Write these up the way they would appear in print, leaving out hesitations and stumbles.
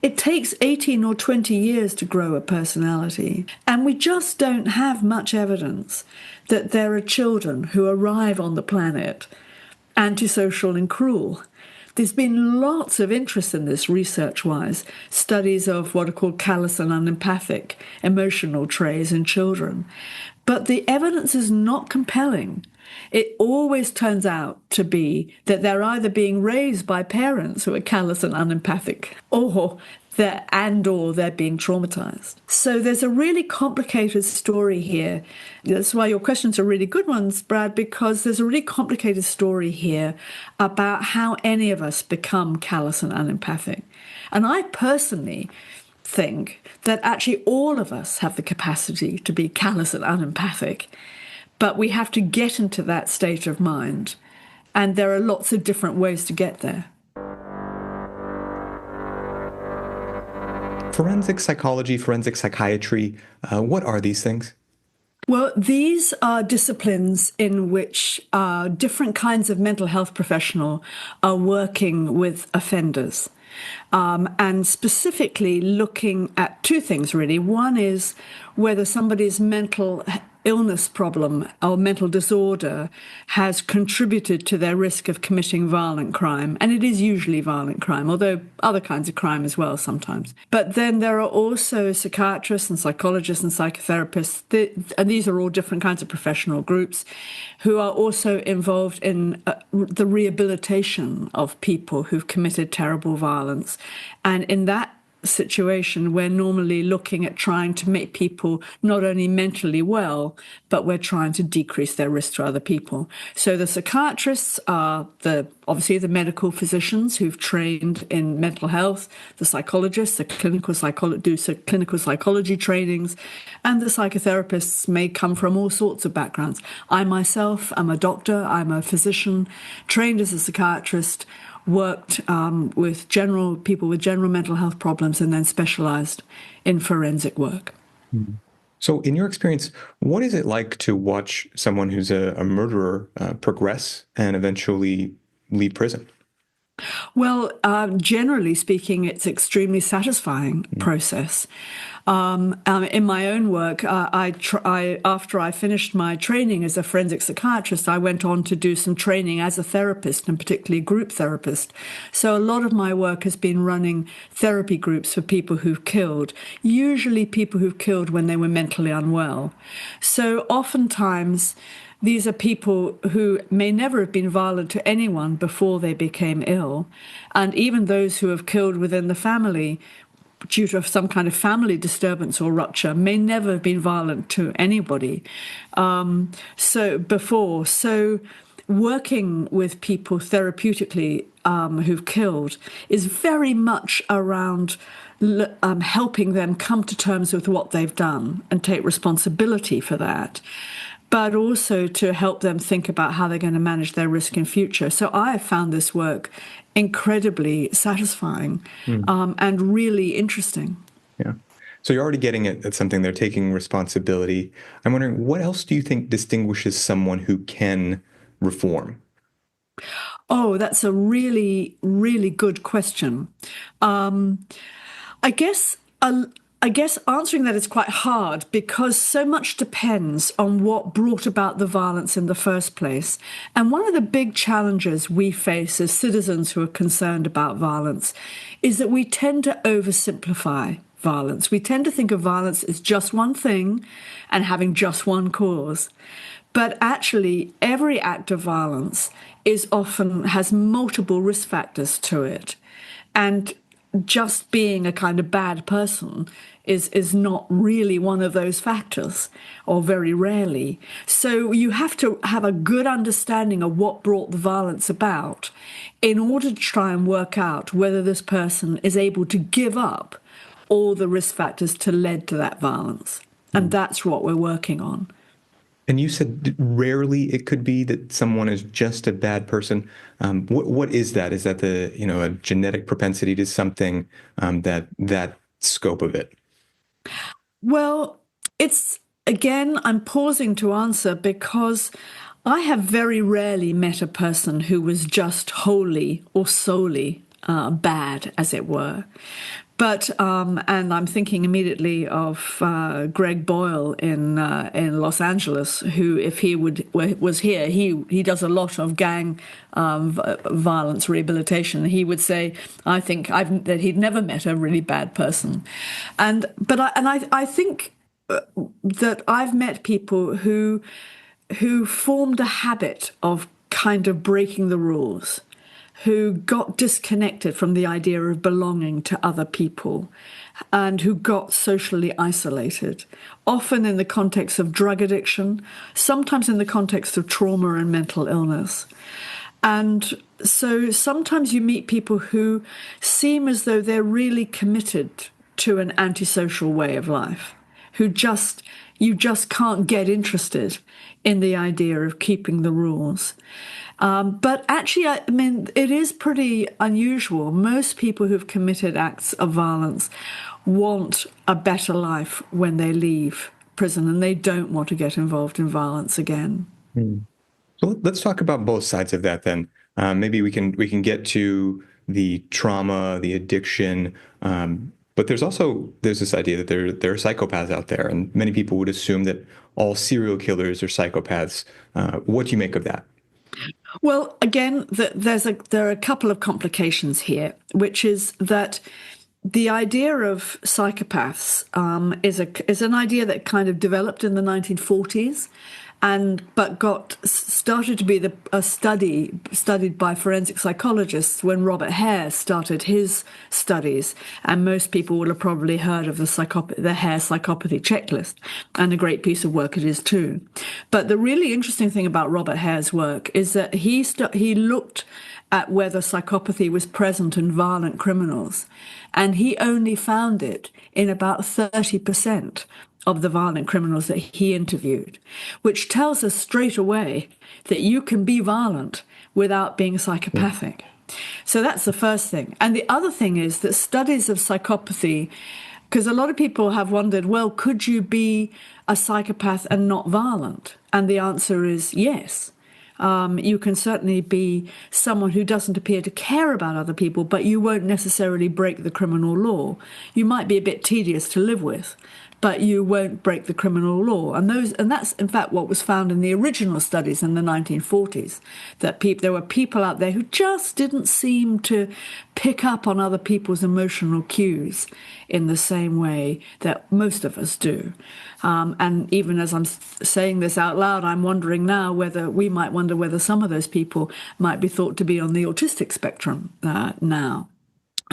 It takes 18 or 20 years to grow a personality, and we just don't have much evidence that there are children who arrive on the planet antisocial and cruel. There's been lots of interest in this research-wise, studies of what are called callous and unempathic emotional traits in children. But the evidence is not compelling. It always turns out to be that they're either being raised by parents who are callous and unempathic, or they're being traumatized. So there's a really complicated story here. That's why your questions are really good ones, Brad, because there's a really complicated story here about how any of us become callous and unempathic. And I personally think that actually all of us have the capacity to be callous and unempathic, but we have to get into that state of mind. And there are lots of different ways to get there. Forensic psychology, forensic psychiatry, what are these things? Well, these are disciplines in which different kinds of mental health professionals are working with offenders, and specifically looking at two things, really. One is whether somebody's mental illness problem or mental disorder has contributed to their risk of committing violent crime. And it is usually violent crime, although other kinds of crime as well sometimes. But then there are also psychiatrists and psychologists and psychotherapists, and these are all different kinds of professional groups who are also involved in the rehabilitation of people who've committed terrible violence. And in that situation, we're normally looking at trying to make people not only mentally well, but we're trying to decrease their risk to other people. So the psychiatrists are obviously the medical physicians who've trained in mental health, the psychologists, the clinical psychology trainings, and the psychotherapists may come from all sorts of backgrounds. I myself am a doctor, I'm a physician, trained as a psychiatrist, worked with people with general mental health problems, and then specialized in forensic work. Mm-hmm. So in your experience, what is it like to watch someone who's a murderer progress and eventually leave prison? Well, generally speaking, it's an extremely satisfying process. In my own work, after I finished my training as a forensic psychiatrist, I went on to do some training as a therapist, and particularly group therapist. So a lot of my work has been running therapy groups for people who've killed, usually people who've killed when they were mentally unwell. So oftentimes, these are people who may never have been violent to anyone before they became ill. And even those who have killed within the family due to some kind of family disturbance or rupture may never have been violent to anybody before. So working with people therapeutically who've killed is very much around helping them come to terms with what they've done and take responsibility for that, but also to help them think about how they're going to manage their risk in future. So I have found this work incredibly satisfying and really interesting. Yeah. So you're already getting at something. They're taking responsibility. I'm wondering, what else do you think distinguishes someone who can reform? Oh, that's a really, really good question. I guess answering that is quite hard because so much depends on what brought about the violence in the first place. And one of the big challenges we face as citizens who are concerned about violence is that we tend to oversimplify violence. We tend to think of violence as just one thing and having just one cause. But actually, every act of violence has multiple risk factors to it. And just being a kind of bad person is not really one of those factors, or very rarely. So you have to have a good understanding of what brought the violence about in order to try and work out whether this person is able to give up all the risk factors to lead to that violence. And that's what we're working on. And you said rarely it could be that someone is just a bad person. What is that? Is that a genetic propensity to something, that scope of it? Well, I'm pausing to answer because I have very rarely met a person who was just wholly or solely bad, as it were. And I'm thinking immediately of Greg Boyle in Los Angeles, who, if he was here, he does a lot of gang violence rehabilitation. He would say, I think that he'd never met a really bad person, but I think that I've met people who formed a habit of kind of breaking the rules, who got disconnected from the idea of belonging to other people, and who got socially isolated, often in the context of drug addiction, sometimes in the context of trauma and mental illness. And so sometimes you meet people who seem as though they're really committed to an antisocial way of life, who you just can't get interested in the idea of keeping the rules. But actually, I mean, it is pretty unusual. Most people who've committed acts of violence want a better life when they leave prison, and they don't want to get involved in violence again. So let's talk about both sides of that then. Maybe we can get to the trauma, the addiction, but there's this idea that there are psychopaths out there, and many people would assume that all serial killers are psychopaths. What do you make of that? Well, again, there are a couple of complications here, which is that the idea of psychopaths is an idea that kind of developed in the 1940s, but started to be studied by forensic psychologists when Robert Hare started his studies. And most people will have probably heard of the Hare psychopathy checklist, and a great piece of work it is too. But the really interesting thing about Robert Hare's work is that he looked at whether psychopathy was present in violent criminals, and he only found it in about 30% of the violent criminals that he interviewed, which tells us straight away that you can be violent without being psychopathic. So that's the first thing. And the other thing is that studies of psychopathy, because a lot of people have wondered, well, could you be a psychopath and not violent? And the answer is yes. You can certainly be someone who doesn't appear to care about other people, but you won't necessarily break the criminal law. You might be a bit tedious to live with, but you won't break the criminal law. And that's, in fact, what was found in the original studies in the 1940s, that there were people out there who just didn't seem to pick up on other people's emotional cues in the same way that most of us do. And even as I'm saying this out loud, I'm wondering now whether some of those people might be thought to be on the autistic spectrum now.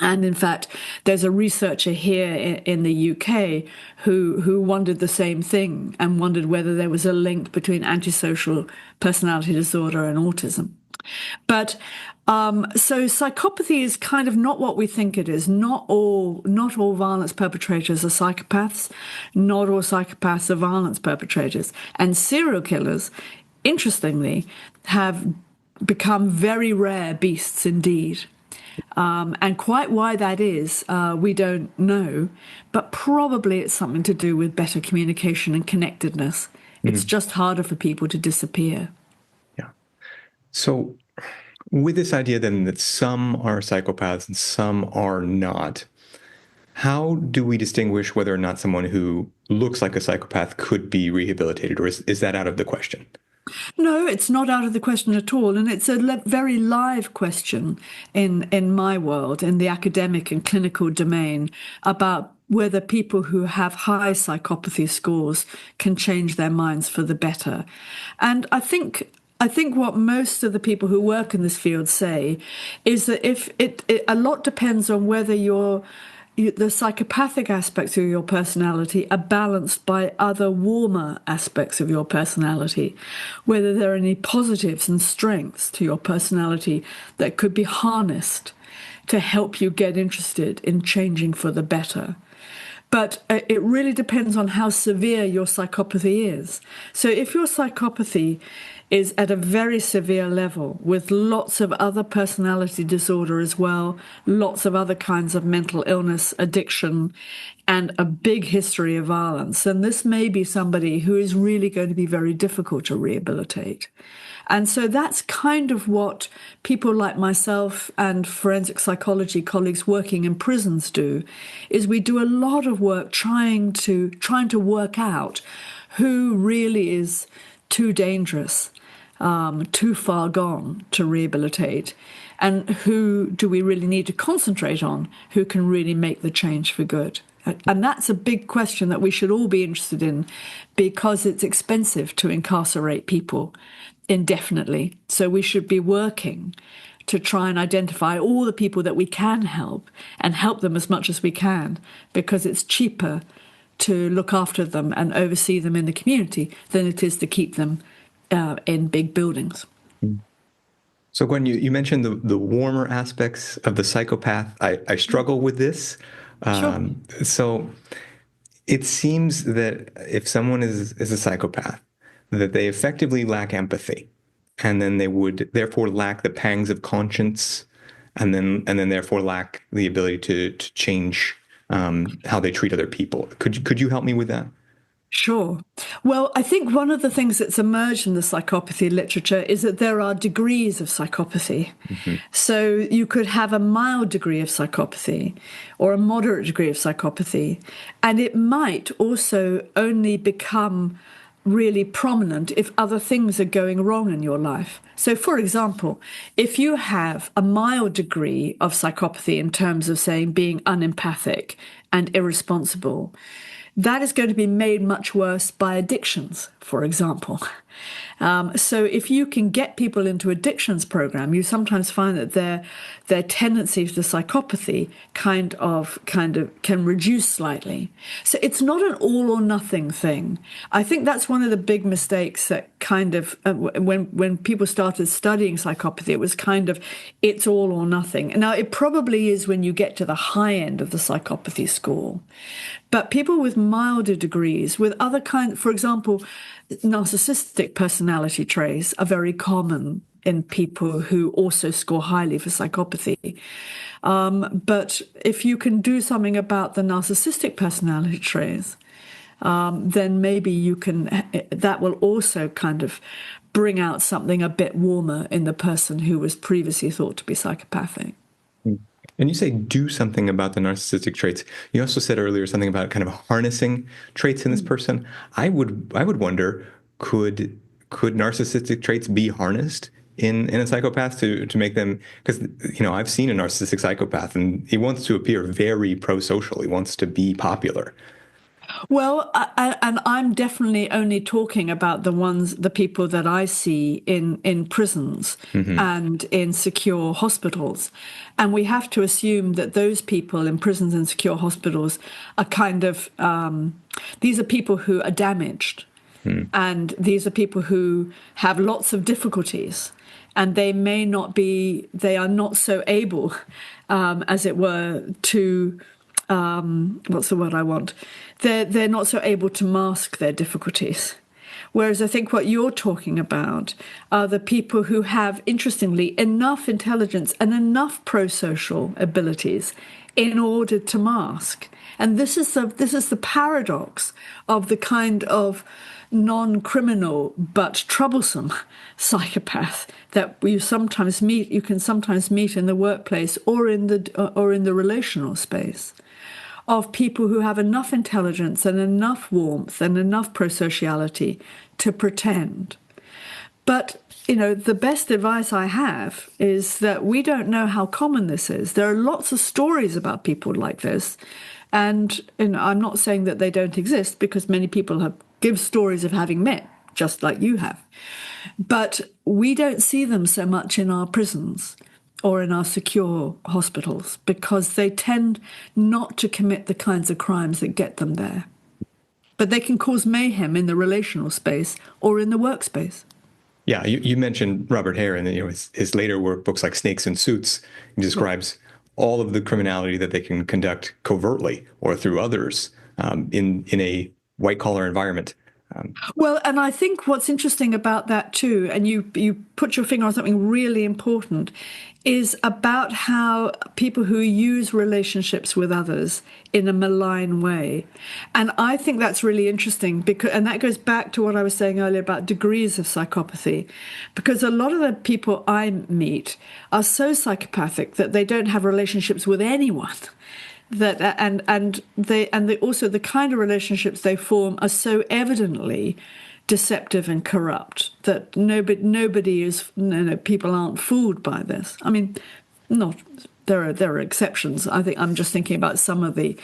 And in fact, there's a researcher here in the UK who wondered the same thing and wondered whether there was a link between antisocial personality disorder and autism. But so psychopathy is kind of not what we think it is. Not all violence perpetrators are psychopaths. Not all psychopaths are violence perpetrators. And serial killers, interestingly, have become very rare beasts indeed. And quite why that is, we don't know, but probably it's something to do with better communication and connectedness. It's just harder for people to disappear. Yeah. So with this idea then that some are psychopaths and some are not, how do we distinguish whether or not someone who looks like a psychopath could be rehabilitated, or is that out of the question? No, it's not out of the question at all. And it's a very live question in my world, in the academic and clinical domain, about whether people who have high psychopathy scores can change their minds for the better. And I think what most of the people who work in this field say is that if a lot depends on whether the psychopathic aspects of your personality are balanced by other warmer aspects of your personality, whether there are any positives and strengths to your personality that could be harnessed to help you get interested in changing for the better. But it really depends on how severe your psychopathy is. So if your psychopathy is at a very severe level with lots of other personality disorder as well, lots of other kinds of mental illness, addiction, and a big history of violence. And this may be somebody who is really going to be very difficult to rehabilitate. And so that's kind of what people like myself and forensic psychology colleagues working in prisons do, is we do a lot of work trying to work out who really is too dangerous, too far gone to rehabilitate, and who do we really need to concentrate on, who can really make the change for good. And that's a big question that we should all be interested in, because it's expensive to incarcerate people indefinitely. So we should be working to try and identify all the people that we can help and help them as much as we can, because it's cheaper to look after them and oversee them in the community than it is to keep them in big buildings. So Gwen, you mentioned the warmer aspects of the psychopath. I struggle with this. Sure. So it seems that if someone is a psychopath, that they effectively lack empathy, and then they would therefore lack the pangs of conscience, and then therefore lack the ability to change how they treat other people. Could you help me with that? Sure. Well, I think one of the things that's emerged in the psychopathy literature is that there are degrees of psychopathy. Mm-hmm. So you could have a mild degree of psychopathy or a moderate degree of psychopathy, and it might also only become really prominent if other things are going wrong in your life. So, for example, if you have a mild degree of psychopathy in terms of, saying, being unempathic and irresponsible, that is going to be made much worse by addictions, for example. So if you can get people into addictions program, you sometimes find that their tendencies to psychopathy kind of can reduce slightly. So it's not an all or nothing thing. I think that's one of the big mistakes that kind of when people started studying psychopathy, it was kind of it's all or nothing. Now it probably is when you get to the high end of the psychopathy score. But people with milder degrees, with other kinds, for example, narcissistic personality traits are very common in people who also score highly for psychopathy. But if you can do something about the narcissistic personality traits, then maybe you can, that will also kind of bring out something a bit warmer in the person who was previously thought to be psychopathic. And you say do something about the narcissistic traits. You also said earlier something about kind of harnessing traits in this person. I would wonder, could narcissistic traits be harnessed in a psychopath to make them, because I've seen a narcissistic psychopath and he wants to appear very pro-social. He wants to be popular. Well, and I'm definitely only talking about the people that I see in prisons and in secure hospitals. And we have to assume that those people in prisons and secure hospitals are kind of, these are people who are damaged. And these are people who have lots of difficulties. And they are not so able, as it were, to... what's the word I want? They're not so able to mask their difficulties. Whereas I think what you're talking about are the people who have, interestingly, enough intelligence and enough pro-social abilities in order to mask. And this is the paradox of the kind of non-criminal but troublesome psychopath that you can sometimes meet in the workplace or in the relational space, of people who have enough intelligence and enough warmth and enough prosociality to pretend. But, the best advice I have is that we don't know how common this is. There are lots of stories about people like this. And I'm not saying that they don't exist, because many people give stories of having met, just like you have. But we don't see them so much in our prisons or in our secure hospitals, because they tend not to commit the kinds of crimes that get them there. But they can cause mayhem in the relational space or in the workspace. Yeah, you mentioned Robert Hare, and his later work, books like Snakes and Suits, he describes all of the criminality that they can conduct covertly or through others in a white-collar environment. Well, and I think what's interesting about that too, and you put your finger on something really important, is about how people who use relationships with others in a malign way. And I think that's really interesting because, and that goes back to what I was saying earlier about degrees of psychopathy, because a lot of the people I meet are so psychopathic that they don't have relationships with anyone. That and they also the kind of relationships they form are so evidently deceptive and corrupt that nobody is people aren't fooled by this. I mean, not there are exceptions. I think I'm just thinking about some of the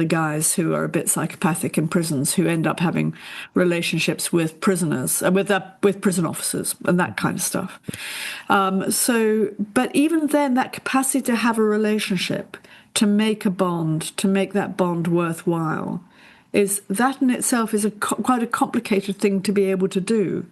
guys who are a bit psychopathic in prisons who end up having relationships with prisoners with prison officers and that kind of stuff. But even then, that capacity to have a relationship, to make a bond, to make that bond worthwhile, is that in itself is quite a complicated thing to be able to do.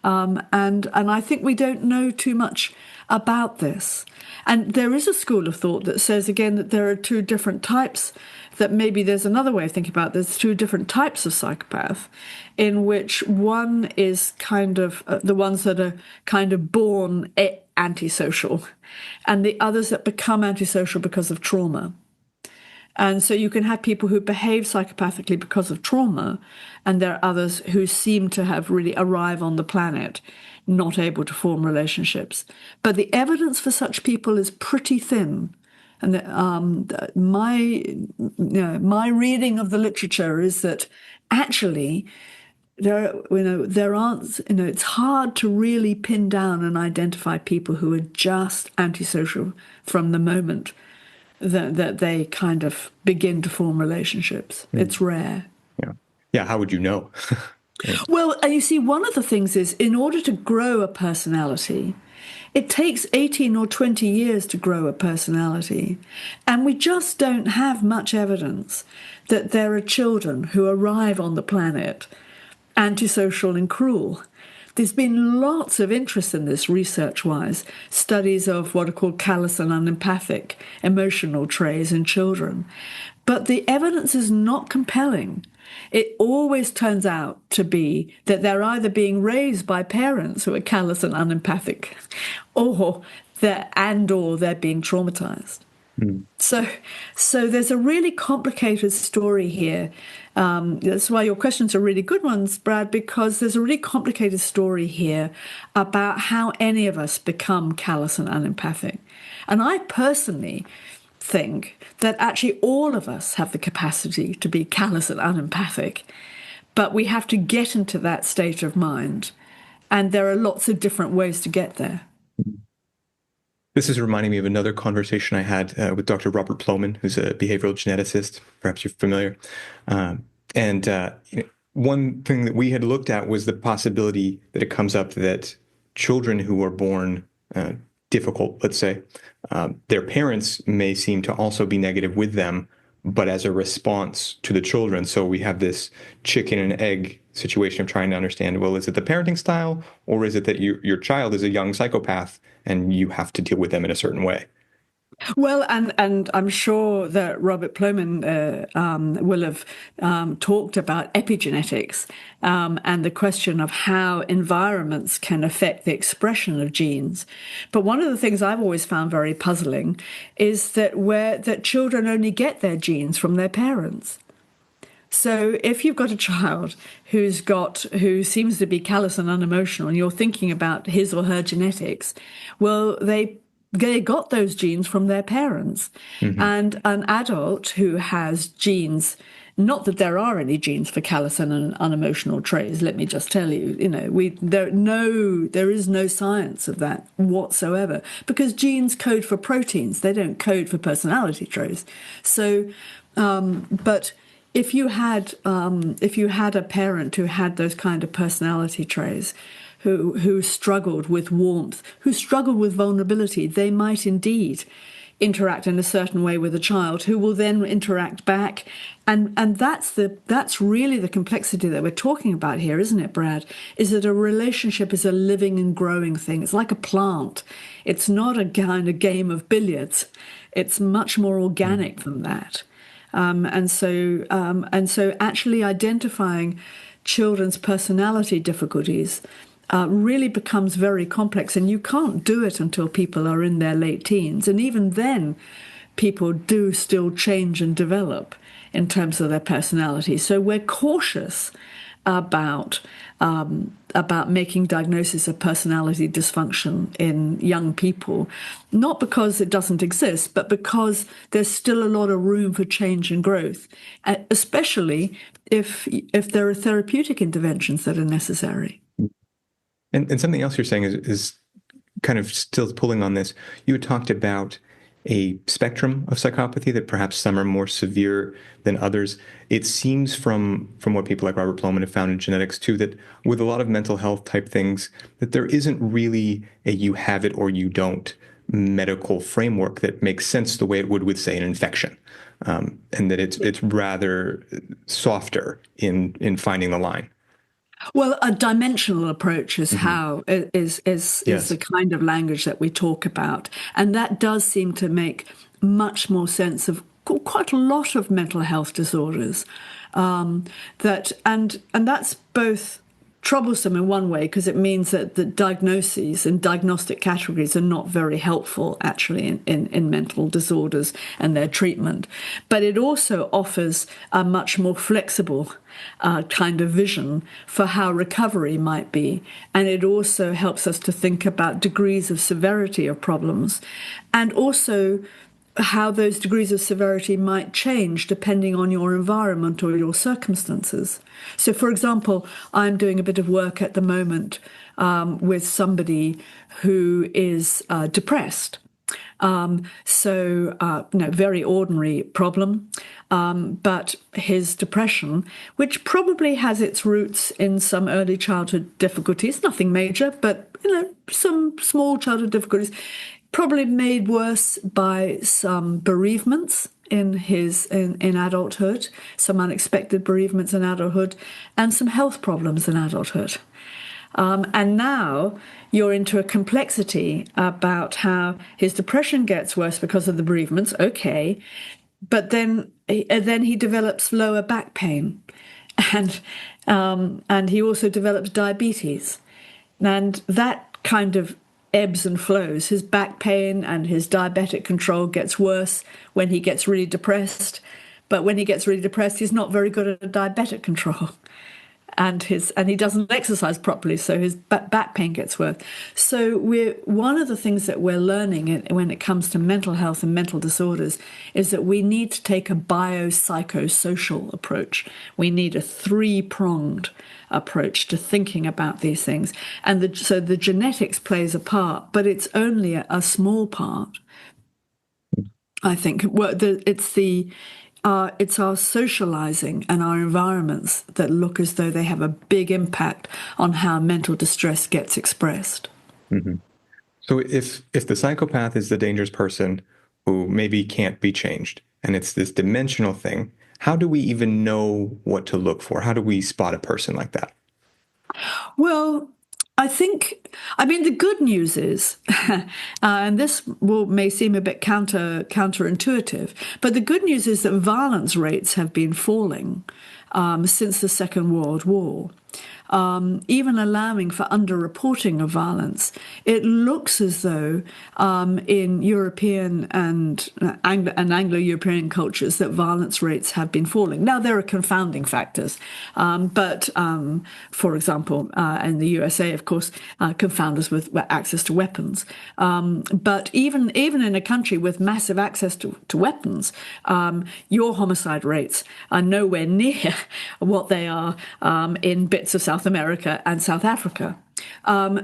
And I think we don't know too much about this. And there is a school of thought that says, again, that there are two different types, that maybe there's another way of thinking about it. There's two different types of psychopath, in which one is kind of the ones that are kind of born antisocial, and the others that become antisocial because of trauma. And so you can have people who behave psychopathically because of trauma, and there are others who seem to have really arrived on the planet not able to form relationships. But the evidence for such people is pretty thin. And my reading of the literature is that actually there aren't, it's hard to really pin down and identify people who are just antisocial from the moment that they kind of begin to form relationships. It's rare. Yeah. How would you know? Well, and you see, one of the things is, in order to grow a personality, it takes 18 or 20 years to grow a personality. And we just don't have much evidence that there are children who arrive on the planet antisocial and cruel. There's been lots of interest in this research-wise, studies of what are called callous and unempathic emotional traits in children. But the evidence is not compelling. It always turns out to be that they're either being raised by parents who are callous and unempathic, or they're being traumatized. So there's a really complicated story here. That's why your questions are really good ones, Brad, because there's a really complicated story here about how any of us become callous and unempathic. And I personally think that actually all of us have the capacity to be callous and unempathic, but we have to get into that state of mind. And there are lots of different ways to get there. This is reminding me of another conversation I had with Dr. Robert Plomin, who's a behavioral geneticist. Perhaps you're familiar. One thing that we had looked at was the possibility that it comes up that children who are born difficult, let's say, their parents may seem to also be negative with them, but as a response to the children. So we have this chicken and egg situation of trying to understand, well, is it the parenting style, or is it that your child is a young psychopath and you have to deal with them in a certain way? Well, and I'm sure that Robert Plomin will have talked about epigenetics and the question of how environments can affect the expression of genes. But one of the things I've always found very puzzling is that children only get their genes from their parents. So if you've got a child who seems to be callous and unemotional, and you're thinking about his or her genetics, well, they got those genes from their parents. Mm-hmm. And an adult who has genes, not that there are any genes for callous and unemotional traits, let me just tell you, there is no science of that whatsoever, because genes code for proteins, they don't code for personality traits. So, but if you had a parent who had those kind of personality traits, who struggled with warmth, who struggled with vulnerability, they might indeed interact in a certain way with a child who will then interact back. And that's really the complexity that we're talking about here, isn't it, Brad? Is that a relationship is a living and growing thing. It's like a plant. It's not a kind of game of billiards. It's much more organic than that. And so actually identifying children's personality difficulties really becomes very complex, and you can't do it until people are in their late teens. And even then, people do still change and develop in terms of their personality. So we're cautious about making diagnosis of personality dysfunction in young people, not because it doesn't exist, but because there's still a lot of room for change and growth, especially if there are therapeutic interventions that are necessary. And something else you're saying is kind of still pulling on this. You had talked about a spectrum of psychopathy, that perhaps some are more severe than others. It seems from what people like Robert Plomin have found in genetics too, that with a lot of mental health type things, that there isn't really a you have it or you don't medical framework that makes sense the way it would with, say, an infection, and that it's rather softer in finding the line. Well, a dimensional approach is how is Yes. the kind of language that we talk about, and that does seem to make much more sense of quite a lot of mental health disorders. And that's both troublesome in one way, because it means that the diagnoses and diagnostic categories are not very helpful actually in mental disorders and their treatment. But it also offers a much more flexible kind of vision for how recovery might be. And it also helps us to think about degrees of severity of problems, and also how those degrees of severity might change depending on your environment or your circumstances. So, for example, I'm doing a bit of work at the moment with somebody who is depressed. Very ordinary problem, but his depression, which probably has its roots in some early childhood difficulties, nothing major, but, some small childhood difficulties, probably made worse by some bereavements in adulthood, some unexpected bereavements in adulthood, and some health problems in adulthood. And now you're into a complexity about how his depression gets worse because of the bereavements, okay, but then he develops lower back pain, and he also develops diabetes, and that kind of ebbs and flows. His back pain and his diabetic control gets worse when he gets really depressed, but when he gets really depressed, he's not very good at diabetic control. And he doesn't exercise properly, so his back pain gets worse. So one of the things that we're learning when it comes to mental health and mental disorders is that we need to take a biopsychosocial approach. We need a three-pronged approach to thinking about these things. And so the genetics plays a part, but it's only a small part. I think it's our socializing and our environments that look as though they have a big impact on how mental distress gets expressed. Mm-hmm. So if the psychopath is the dangerous person who maybe can't be changed, and it's this dimensional thing, how do we even know what to look for? How do we spot a person like that? Well, the good news is, and this may seem a bit counterintuitive, but the good news is that violence rates have been falling since the Second World War. Even allowing for underreporting of violence, it looks as though in European and Anglo-European cultures that violence rates have been falling. Now, there are confounding factors, but for example, in the USA, of course, confounders with access to weapons. But even in a country with massive access to weapons, your homicide rates are nowhere near what they are in bits of South America and South Africa.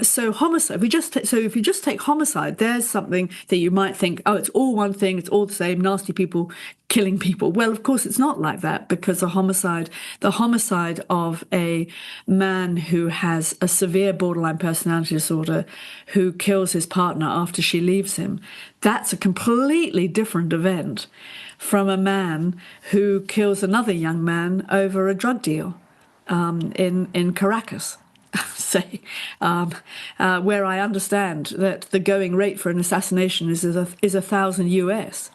So homicide, if you just take homicide, there's something that you might think, oh, it's all one thing, it's all the same, nasty people killing people. Well, of course, it's not like that, because the homicide of a man who has a severe borderline personality disorder, who kills his partner after she leaves him, that's a completely different event from a man who kills another young man over a drug deal in Caracas. Say, where I understand that the going rate for an assassination is 1,000 US.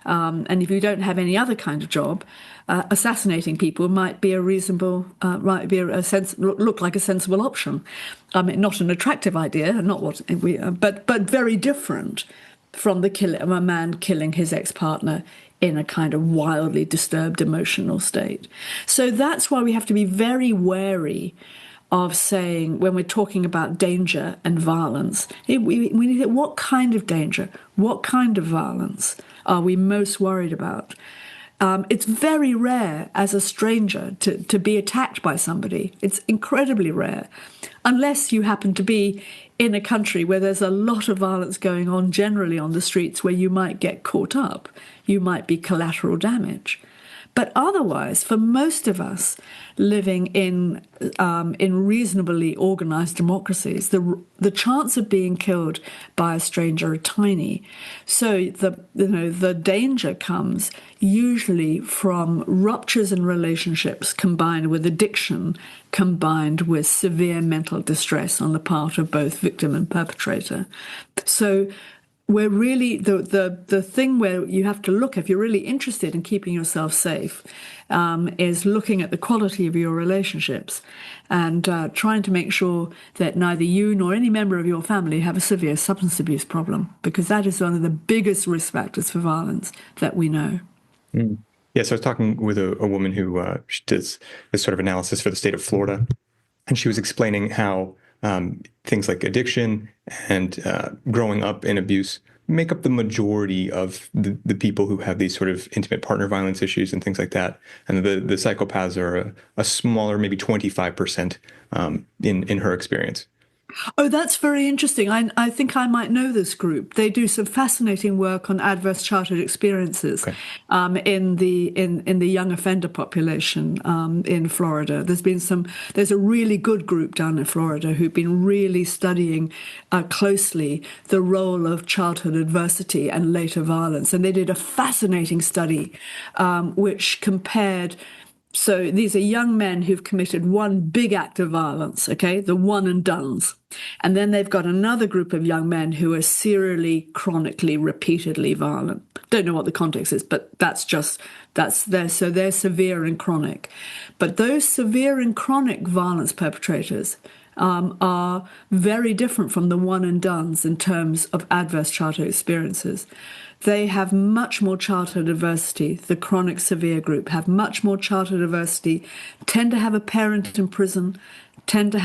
And if you don't have any other kind of job, assassinating people might be a reasonable, look like a sensible option. Not an attractive idea, not what but very different from the killing of a man killing his ex-partner in a kind of wildly disturbed emotional state. So that's why we have to be very wary of saying, when we're talking about danger and violence, we need to, what kind of danger, what kind of violence are we most worried about? It's very rare as a stranger to be attacked by somebody. It's incredibly rare, unless you happen to be in a country where there's a lot of violence going on generally on the streets, where you might get caught up. You might be collateral damage. But otherwise, for most of us living in reasonably organized democracies, the chance of being killed by a stranger are tiny. So the danger comes usually from ruptures in relationships combined with addiction, combined with severe mental distress on the part of both victim and perpetrator. So we're really, the thing where you have to look, if you're really interested in keeping yourself safe, is looking at the quality of your relationships and trying to make sure that neither you nor any member of your family have a severe substance abuse problem, because that is one of the biggest risk factors for violence that we know. Mm. Yeah, so I was talking with a woman who she does this sort of analysis for the state of Florida, and she was explaining how things like addiction and growing up in abuse make up the majority of the people who have these sort of intimate partner violence issues and things like that. And the psychopaths are a smaller, maybe 25% in her experience. Oh, that's very interesting. I think I might know this group. They do some fascinating work on adverse childhood experiences in the young offender population in Florida. There's a really good group down in Florida who've been really studying closely the role of childhood adversity and later violence. And they did a fascinating study which compared. So these are young men who've committed one big act of violence, okay, the one and dones. And then they've got another group of young men who are serially, chronically, repeatedly violent. Don't know what the context is, but so they're severe and chronic. But those severe and chronic violence perpetrators are very different from the one and dones in terms of adverse childhood experiences. They have much more childhood adversity. The chronic severe group have much more childhood adversity, tend to have a parent in prison, parents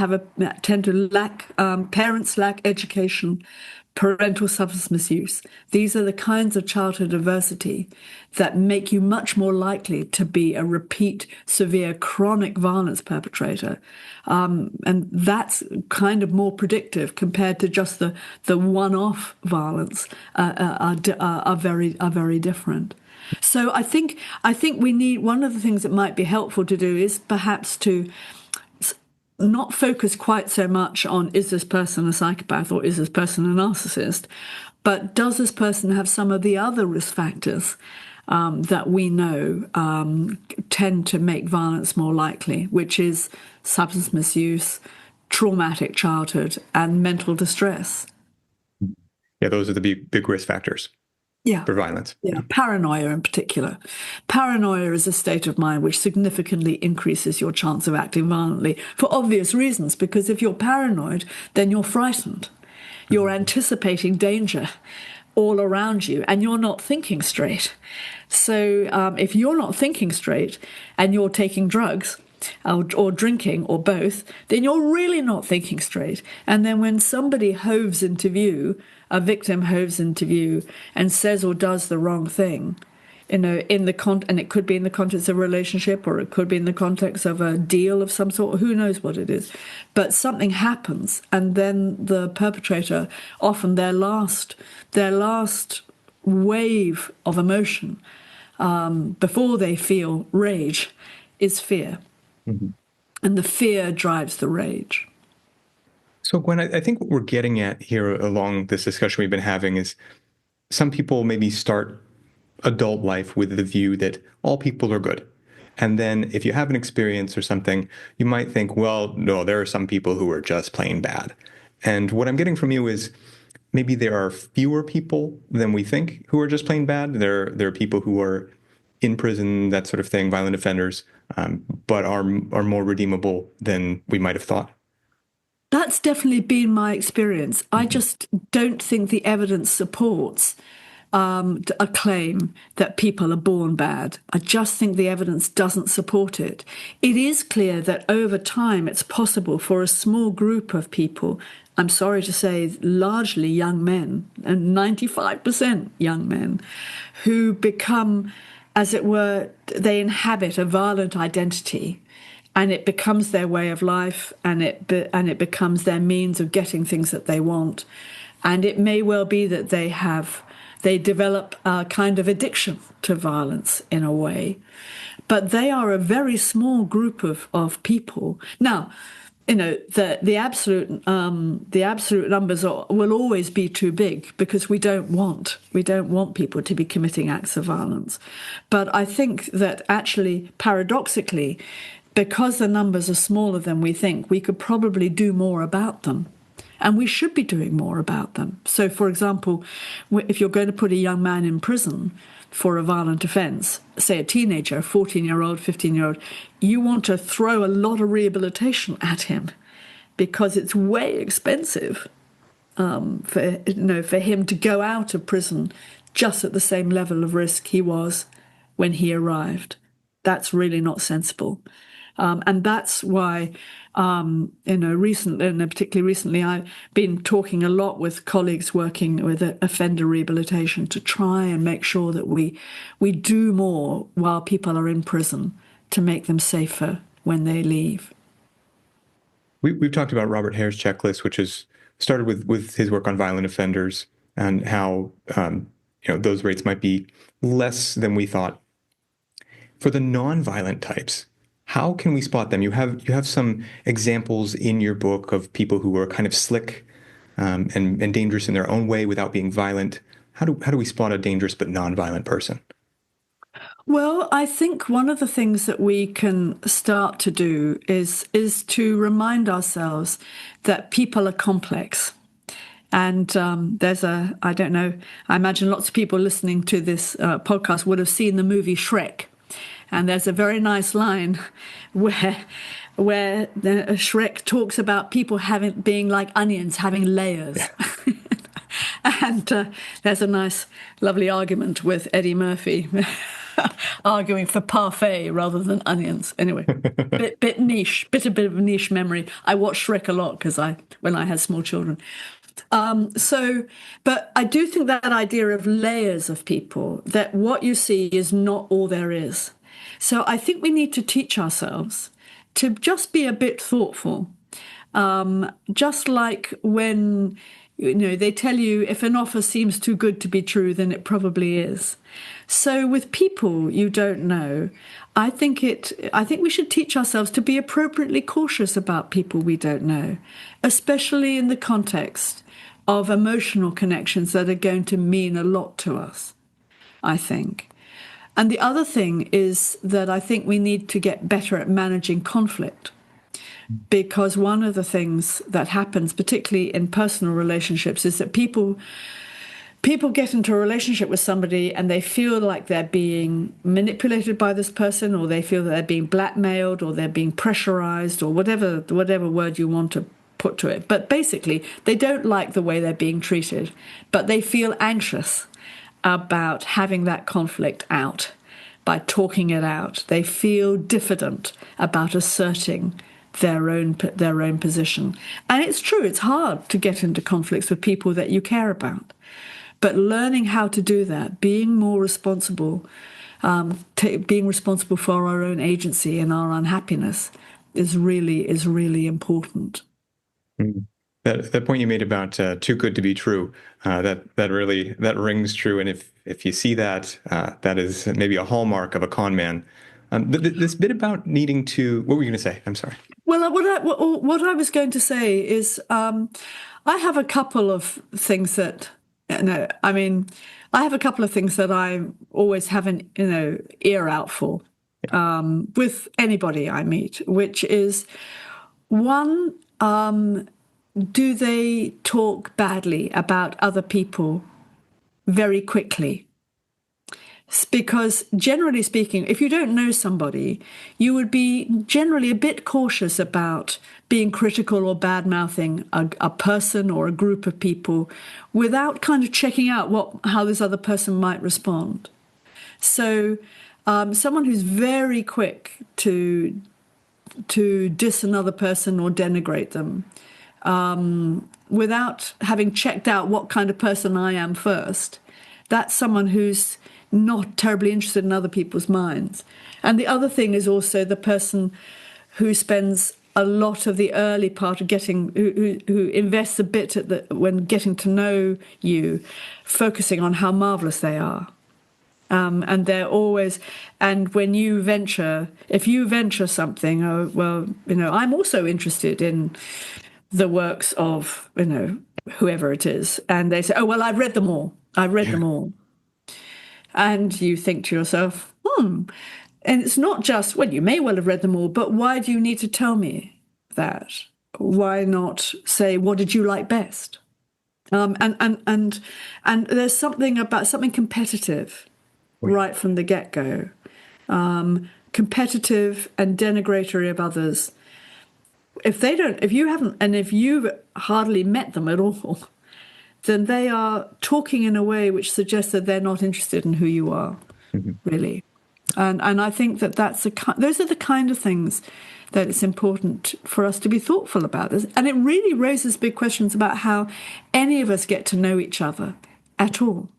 lack education, parental substance misuse. These are the kinds of childhood adversity that make you much more likely to be a repeat severe chronic violence perpetrator. And that's kind of more predictive compared to just the one-off violence are very different. So I think we need, one of the things that might be helpful to do is perhaps to not focus quite so much on, is this person a psychopath or is this person a narcissist, but does this person have some of the other risk factors that we know tend to make violence more likely, which is substance misuse, traumatic childhood, and mental distress. Yeah, those are the big risk factors. Yeah. For violence. Yeah, paranoia in particular. Paranoia is a state of mind which significantly increases your chance of acting violently for obvious reasons, because if you're paranoid, then you're frightened. You're anticipating danger all around you, and you're not thinking straight. So if you're not thinking straight and you're taking drugs or drinking or both, then you're really not thinking straight. And then when somebody hoves into view, a victim hoves into view and says or does the wrong thing, and it could be in the context of a relationship, or it could be in the context of a deal of some sort, who knows what it is. But something happens, and then the perpetrator, often their last wave of emotion before they feel rage is fear. Mm-hmm. And the fear drives the rage. So, Gwen, I think what we're getting at here along this discussion we've been having is some people maybe start adult life with the view that all people are good. And then if you have an experience or something, you might think, well, no, there are some people who are just plain bad. And what I'm getting from you is maybe there are fewer people than we think who are just plain bad. There are people who are in prison, that sort of thing, violent offenders, but are more redeemable than we might have thought. That's definitely been my experience. I just don't think the evidence supports a claim that people are born bad. I just think the evidence doesn't support it. It is clear that over time it's possible for a small group of people, I'm sorry to say largely young men, and 95% young men, who become, as it were, they inhabit a violent identity, and it becomes their way of life, and it becomes their means of getting things that they want. And it may well be that they develop a kind of addiction to violence in a way. But they are a very small group of people. Now, the absolute numbers will always be too big, because we don't want people to be committing acts of violence. But I think that actually, paradoxically, because the numbers are smaller than we think, we could probably do more about them. And we should be doing more about them. So, for example, if you're going to put a young man in prison for a violent offence, say a teenager, a 14-year-old, 15-year-old, you want to throw a lot of rehabilitation at him, because it's way expensive for him to go out of prison just at the same level of risk he was when he arrived. That's really not sensible. And that's why, particularly recently, I've been talking a lot with colleagues working with offender rehabilitation to try and make sure that we do more while people are in prison to make them safer when they leave. We've talked about Robert Hare's checklist, which has started with his work on violent offenders, and how those rates might be less than we thought. For the non-violent types, how can we spot them? You have some examples in your book of people who are kind of slick and dangerous in their own way without being violent. How do we spot a dangerous but non-violent person? Well, I think one of the things that we can start to do is to remind ourselves that people are complex. And I don't know, I imagine lots of people listening to this podcast would have seen the movie Shrek. And there's a very nice line where Shrek talks about people being like onions, having layers. Yeah. And there's a nice, lovely argument with Eddie Murphy arguing for parfait rather than onions. Anyway, bit niche, bit of niche memory. I watched Shrek a lot when I had small children. But I do think that idea of layers of people, that what you see is not all there is. So I think we need to teach ourselves to just be a bit thoughtful. Just like when, they tell you if an offer seems too good to be true, then it probably is. So with people you don't know, I think we should teach ourselves to be appropriately cautious about people we don't know, especially in the context of emotional connections that are going to mean a lot to us, I think. And the other thing is that I think we need to get better at managing conflict, because one of the things that happens, particularly in personal relationships, is that people get into a relationship with somebody and they feel like they're being manipulated by this person, or they feel that they're being blackmailed, or they're being pressurized, or whatever word you want to put to it. But basically, they don't like the way they're being treated, but they feel anxious about having that conflict out by talking it out. They feel diffident about asserting their own position. And it's true, it's hard to get into conflicts with people that you care about. But learning how to do that, being more responsible, being responsible for our own agency and our unhappiness is really important. Mm. That point you made about too good to be true, that rings true. And if you see that, that is maybe a hallmark of a con man. This bit about needing to, what were you going to say? I'm sorry. Well, what I was going to say is I have a couple of things that, I have a couple of things that I always have an ear out for with anybody I meet, which is one, do they talk badly about other people very quickly? Because generally speaking, if you don't know somebody, you would be generally a bit cautious about being critical or bad-mouthing a person or a group of people without kind of checking out how this other person might respond. So someone who's very quick to diss another person or denigrate them without having checked out what kind of person I am first, that's someone who's not terribly interested in other people's minds. And the other thing is also the person who spends a lot of the early part of who invests a bit when getting to know you, focusing on how marvelous they are. And they're always, and when if you venture something, oh, well, I'm also interested in the works of, whoever it is. And they say, oh, well, I've read them all. And you think to yourself, And it's not just, well, you may well have read them all, but why do you need to tell me that? Why not say, what did you like best? And there's something competitive right from the get-go. Competitive and denigratory of others. If you've hardly met them at all, then they are talking in a way which suggests that they're not interested in who you are, really. And I think those are the kind of things that it's important for us to be thoughtful about. And it really raises big questions about how any of us get to know each other at all.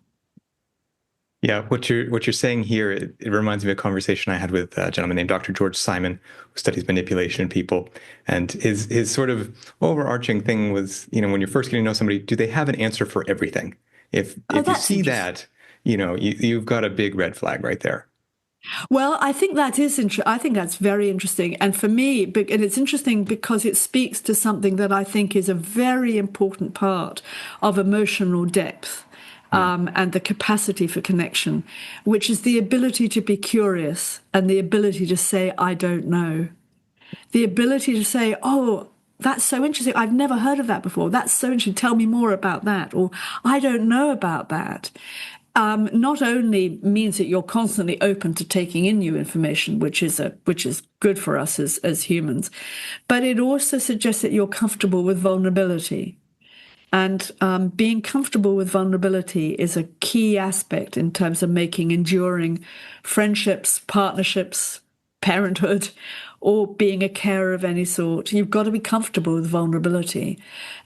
Yeah, what you're saying here, it reminds me of a conversation I had with a gentleman named Dr. George Simon, who studies manipulation in people. And his sort of overarching thing was, when you're first getting to know somebody, do they have an answer for everything? If you see that, you've got a big red flag right there. Well, I think that is I think that's very interesting. And for me, and it's interesting because it speaks to something that I think is a very important part of emotional depth. And the capacity for connection, which is the ability to be curious and the ability to say, I don't know. The ability to say, oh, that's so interesting. I've never heard of that before. That's so interesting. Tell me more about that. Or I don't know about that. Not only means that you're constantly open to taking in new information, which is good for us as humans, but it also suggests that you're comfortable with vulnerability. And being comfortable with vulnerability is a key aspect in terms of making enduring friendships, partnerships, parenthood, or being a carer of any sort. You've got to be comfortable with vulnerability.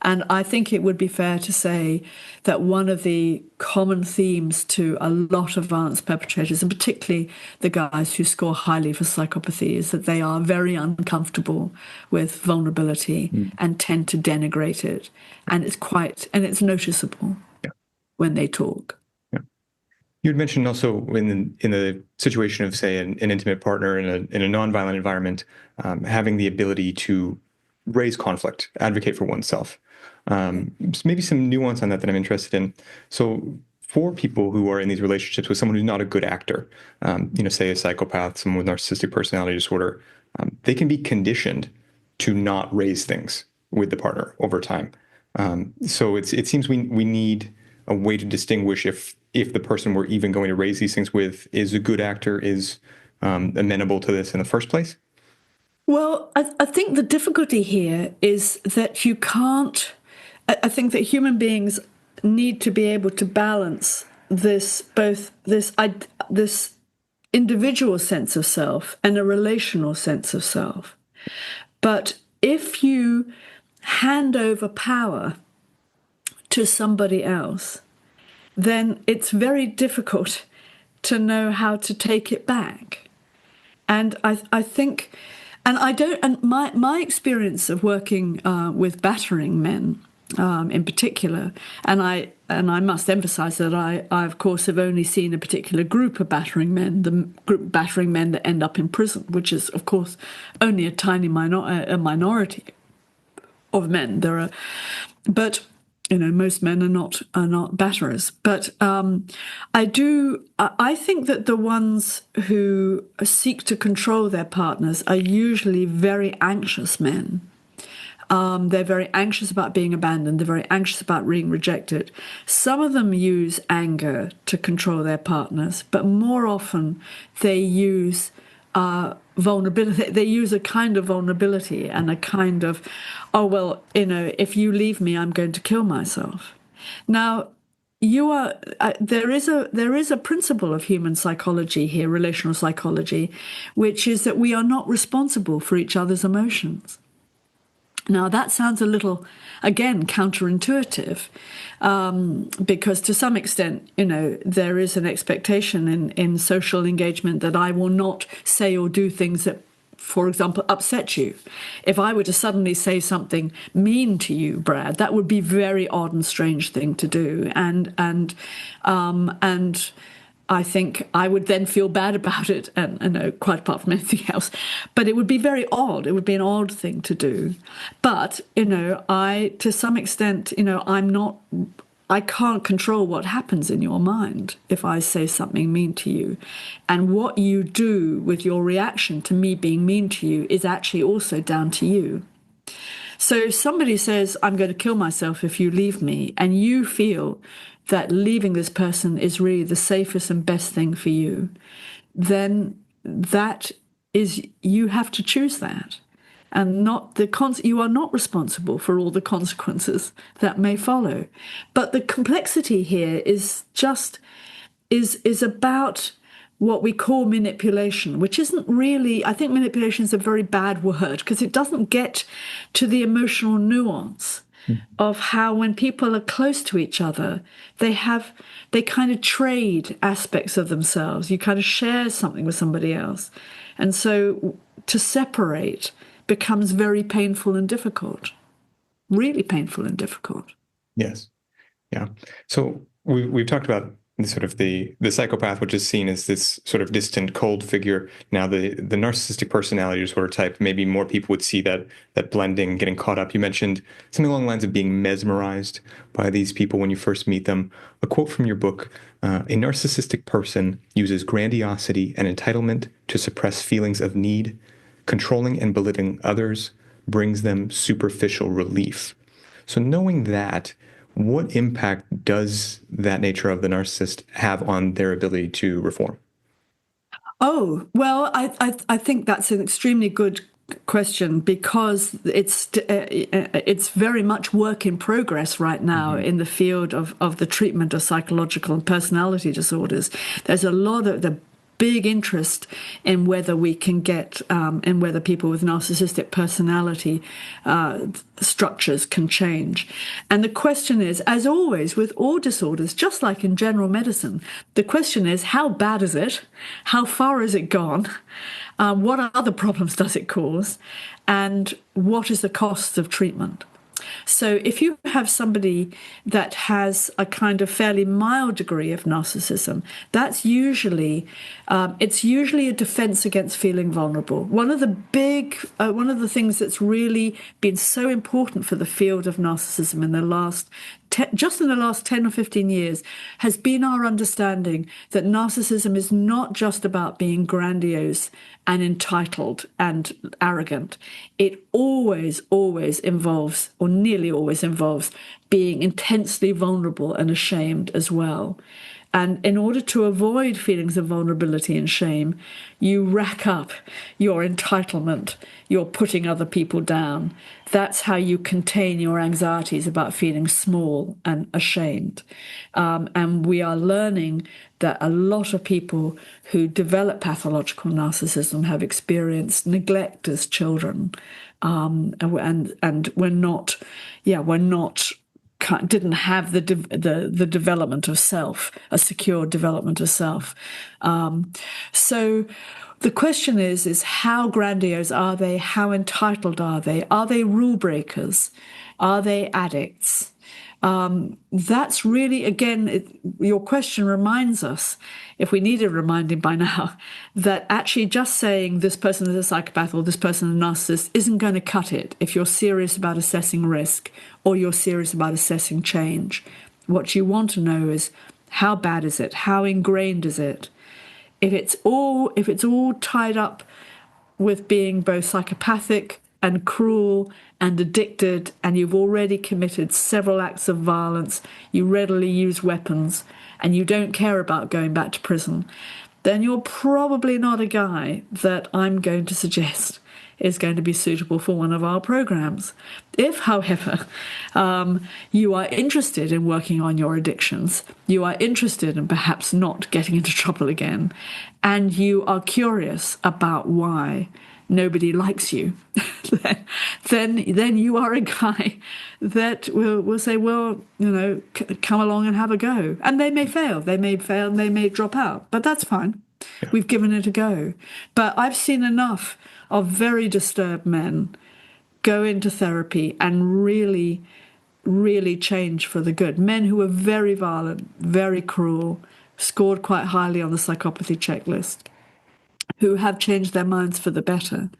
And I think it would be fair to say that one of the common themes to a lot of violence perpetrators, and particularly the guys who score highly for psychopathy, is that they are very uncomfortable with vulnerability and tend to denigrate it. And it's noticeable when they talk. You had mentioned also in the situation of, say, an intimate partner in a nonviolent environment, having the ability to raise conflict, advocate for oneself. Maybe some nuance on that I'm interested in. So for people who are in these relationships with someone who's not a good actor, say a psychopath, someone with narcissistic personality disorder, they can be conditioned to not raise things with the partner over time. So it seems we need a way to distinguish if the person we're even going to raise these things with is a good actor, is amenable to this in the first place? Well, I think the difficulty here is that you can't. I think that human beings need to be able to balance this individual sense of self and a relational sense of self. But if you hand over power to somebody else, then it's very difficult to know how to take it back. And I think, and my experience of working with battering men in particular, and I must emphasize that I of course have only seen a particular group of battering men, the group of battering men that end up in prison, which is of course only a tiny minority of men. But most men are not batterers. But I think that the ones who seek to control their partners are usually very anxious men. They're very anxious about being abandoned. They're very anxious about being rejected. Some of them use anger to control their partners, but more often they use vulnerability. They use a kind of vulnerability and a kind of, oh, well, if you leave me, I'm going to kill myself. Now, there is a principle of human psychology here, relational psychology, which is that we are not responsible for each other's emotions. Now, that sounds a little, again, counterintuitive, because to some extent, there is an expectation in social engagement that I will not say or do things that, for example, upset you. If I were to suddenly say something mean to you, Brad, that would be a very odd and strange thing to do. And I think I would then feel bad about it, and quite apart from anything else. But it would be very odd. It would be an odd thing to do. But, to some extent, I can't control what happens in your mind if I say something mean to you. And what you do with your reaction to me being mean to you is actually also down to you. So if somebody says, I'm going to kill myself if you leave me, and you feel that leaving this person is really the safest and best thing for you, then that is, you have to choose that. And you are not responsible for all the consequences that may follow. But the complexity here is about what we call manipulation, which isn't really, I think manipulation is a very bad word because it doesn't get to the emotional nuance of how when people are close to each other, they kind of trade aspects of themselves. You kind of share something with somebody else. And so to separate becomes very painful and difficult, really painful and difficult. Yes. Yeah. So we've talked about sort of the psychopath, which is seen as this sort of distant, cold figure. Now, the narcissistic personality disorder type, maybe more people would see that blending, getting caught up. You mentioned something along the lines of being mesmerized by these people when you first meet them. A quote from your book, a narcissistic person uses grandiosity and entitlement to suppress feelings of need. Controlling and belittling others brings them superficial relief. So knowing that, what impact does that nature of the narcissist have on their ability to reform? Oh, well, I think that's an extremely good question because it's very much work in progress right now in the field of the treatment of psychological and personality disorders. There's a lot of the big interest in whether we can get in whether people with narcissistic personality structures can change. And the question is, as always with all disorders, just like in general medicine, the question is, how bad is it? How far has it gone? What other problems does it cause? And what is the cost of treatment? So if you have somebody that has a kind of fairly mild degree of narcissism, that's usually, it's usually a defense against feeling vulnerable. One of the things that's really been so important for the field of narcissism in the last just in the last 10 or 15 years has been our understanding that narcissism is not just about being grandiose and entitled and arrogant. It always involves, or nearly always involves, being intensely vulnerable and ashamed as well. And in order to avoid feelings of vulnerability and shame, you rack up your entitlement, you're putting other people down. That's how you contain your anxieties about feeling small and ashamed. And we are learning that a lot of people who develop pathological narcissism have experienced neglect as children. And didn't have the development of self, a secure development of self. So the question is how grandiose are they? How entitled are they? Are they rule breakers? Are they addicts? That's really, again, your question reminds us, if we need a reminding by now, that actually just saying this person is a psychopath or this person is a narcissist isn't going to cut it if you're serious about assessing risk or you're serious about assessing change. What you want to know is, how bad is it? How ingrained is it? If it's all tied up with being both psychopathic, and cruel and addicted, and you've already committed several acts of violence, you readily use weapons, and you don't care about going back to prison, then you're probably not a guy that I'm going to suggest is going to be suitable for one of our programs. If, however, you are interested in working on your addictions, you are interested in perhaps not getting into trouble again, and you are curious about why nobody likes you, then you are a guy that will say, well, come along and have a go. And they may fail, and they may drop out, but that's fine. Yeah. We've given it a go. But I've seen enough of very disturbed men go into therapy and really, really change for the good. Men who are very violent, very cruel, scored quite highly on the psychopathy checklist, who have changed their minds for the better.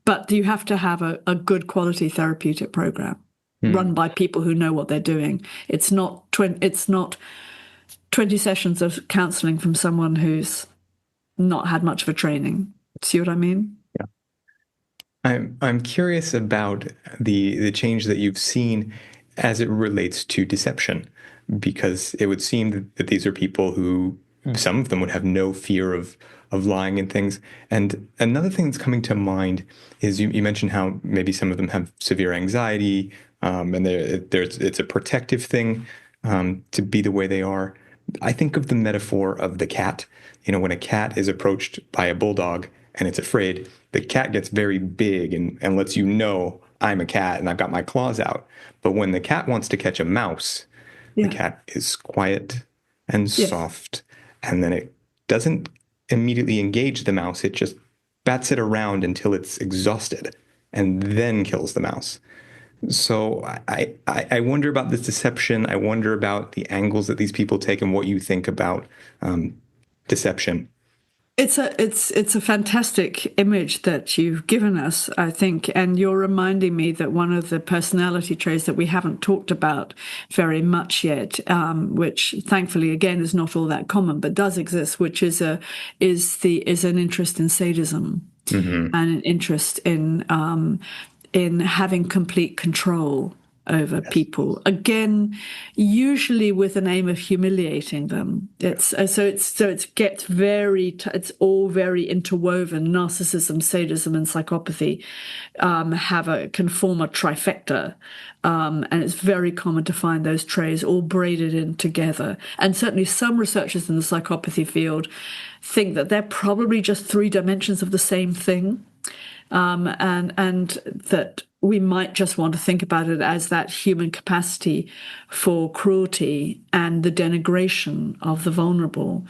But you have to have a good quality therapeutic program run by people who know what they're doing. It's not 20 sessions of counseling from someone who's not had much of a training. See what I mean? Yeah. I'm curious about the change that you've seen as it relates to deception, because it would seem that these are people who, some of them would have no fear of lying and things. And another thing that's coming to mind is you mentioned how maybe some of them have severe anxiety, and it's a protective thing to be the way they are. I think of the metaphor of the cat. When a cat is approached by a bulldog and it's afraid, the cat gets very big and lets you know, I'm a cat and I've got my claws out. But when the cat wants to catch a mouse, the cat is quiet and soft, and then it doesn't immediately engage the mouse. It just bats it around until it's exhausted and then kills the mouse. So I wonder about this deception. I wonder about the angles that these people take and what you think about deception. It's a fantastic image that you've given us, I think, and you're reminding me that one of the personality traits that we haven't talked about very much yet, which thankfully again is not all that common, but does exist, which is an interest in sadism and an interest in having complete control over people. Again, usually with an aim of humiliating them. It's all very interwoven. Narcissism, sadism, and psychopathy can form a trifecta. And it's very common to find those traits all braided in together. And certainly some researchers in the psychopathy field think that they're probably just 3 dimensions of the same thing. And that we might just want to think about it as that human capacity for cruelty and the denigration of the vulnerable,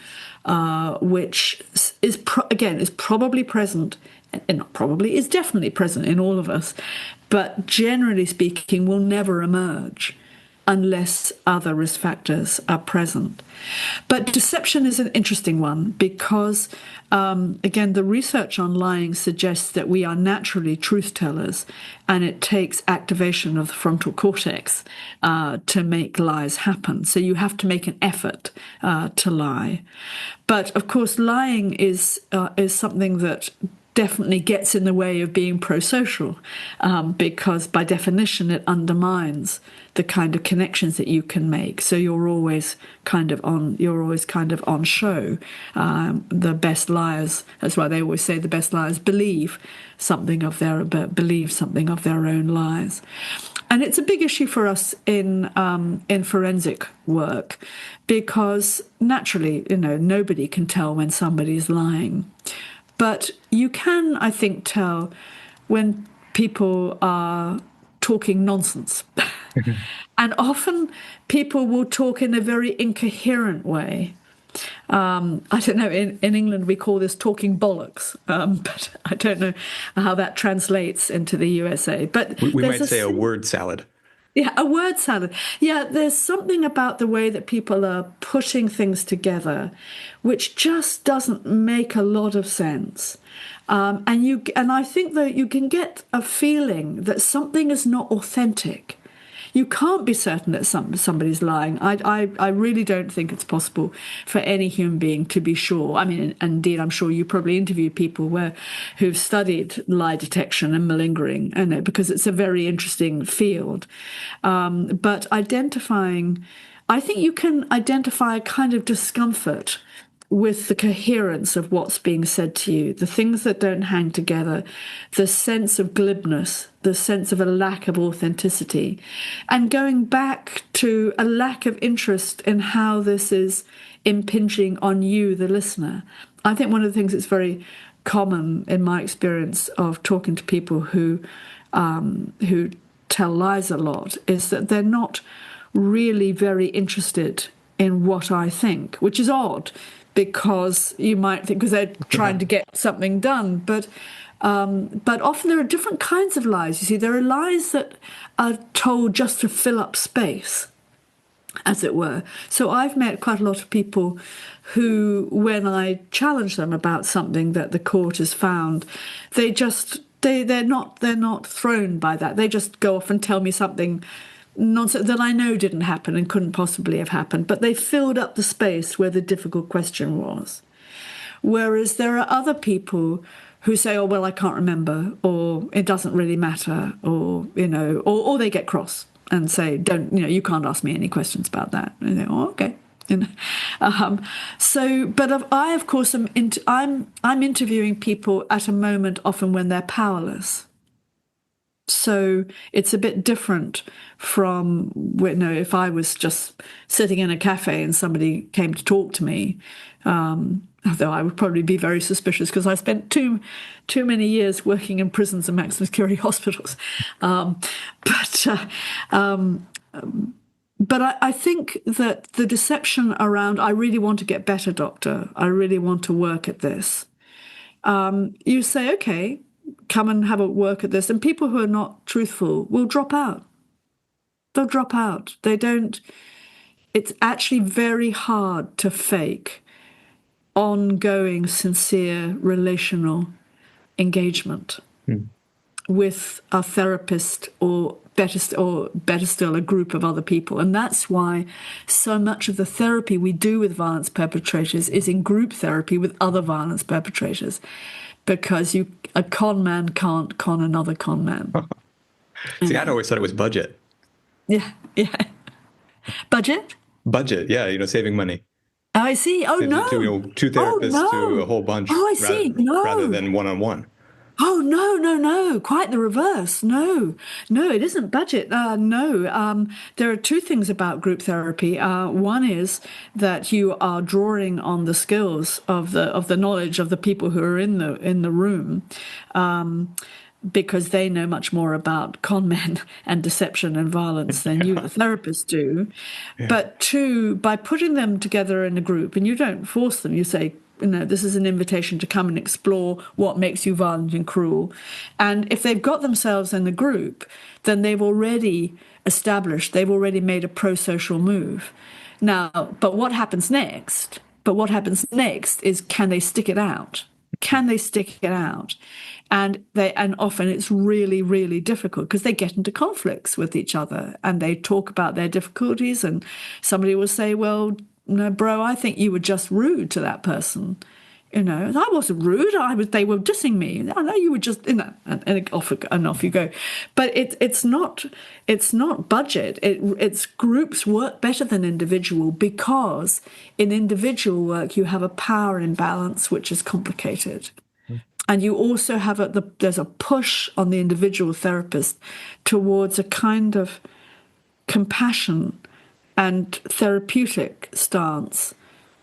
which is probably present, and not probably, is definitely present in all of us, but generally speaking will never emerge unless other risk factors are present. But deception is an interesting one because, again, the research on lying suggests that we are naturally truth tellers, and it takes activation of the frontal cortex to make lies happen. So you have to make an effort to lie. But of course, lying is something that definitely gets in the way of being pro-social, because by definition it undermines the kind of connections that you can make. So you're always kind of on show. The best liars, that's why they always say the best liars believe something of their own lies. And it's a big issue for us in forensic work, because naturally, nobody can tell when somebody's lying. But you can, I think, tell when people are talking nonsense. And often people will talk in a very incoherent way. I don't know, in England we call this talking bollocks, but I don't know how that translates into the USA. But we might say a word salad. Yeah, a word salad. Yeah, there's something about the way that people are putting things together which just doesn't make a lot of sense. And I think that you can get a feeling that something is not authentic. You can't be certain that somebody's lying. I really don't think it's possible for any human being to be sure. I mean, indeed, I'm sure you probably interviewed people who've studied lie detection and malingering, because it's a very interesting field. But I think you can identify a kind of discomfort with the coherence of what's being said to you, the things that don't hang together, the sense of glibness, the sense of a lack of authenticity, and going back to a lack of interest in how this is impinging on you, the listener. I think one of the things that's very common in my experience of talking to people who tell lies a lot is that they're not really very interested in what I think, which is odd, because you might think because they're trying to get something done, but often there are different kinds of lies. You see, there are lies that are told just to fill up space, as it were. So I've met quite a lot of people who, when I challenge them about something that the court has found, they're not thrown by that. They just go off and tell me something nonsense that I know didn't happen and couldn't possibly have happened, but they filled up the space where the difficult question was. Whereas there are other people who say, oh, well, I can't remember, or it doesn't really matter, or, or they get cross and say, you can't ask me any questions about that. And they go, oh, okay. But I, of course, I'm interviewing people at a moment often when they're powerless. So it's a bit different from, if I was just sitting in a cafe and somebody came to talk to me, although I would probably be very suspicious because I spent too many years working in prisons and maximum security hospitals. But I think that the deception around, I really want to get better, doctor, I really want to work at this. You say, okay, come and have a work at this. And people who are not truthful will drop out. They'll drop out. It's actually very hard to fake ongoing, sincere, relational engagement with a therapist or better still, a group of other people. And that's why so much of the therapy we do with violence perpetrators is in group therapy with other violence perpetrators, because a con man can't con another con man. See, I'd always thought it was budget. Yeah. Budget, yeah, saving money. I see. Oh, no. Two therapists to a whole bunch. Oh, I see. Rather than one-on-one. Oh, no. Quite the reverse. No, it isn't budget. No. There are two things about group therapy. One is that you are drawing on the skills of the knowledge of the people who are in the room, because they know much more about con men and deception and violence than you, the therapists, do. Yeah. But two, by putting them together in a group, and you don't force them, you say, this is an invitation to come and explore what makes you violent and cruel. And if they've got themselves in the group, then they've already made a pro-social move. Now, but what happens next is, can they stick it out? And often it's really, really difficult because they get into conflicts with each other and they talk about their difficulties, and somebody will say, well, no, bro, I think you were just rude to that person. I wasn't rude. They were dissing me. I know you were just, and off you go. But it's not budget. It's groups work better than individual, because in individual work you have a power imbalance which is complicated. And you also have there's a push on the individual therapist towards a kind of compassion and therapeutic stance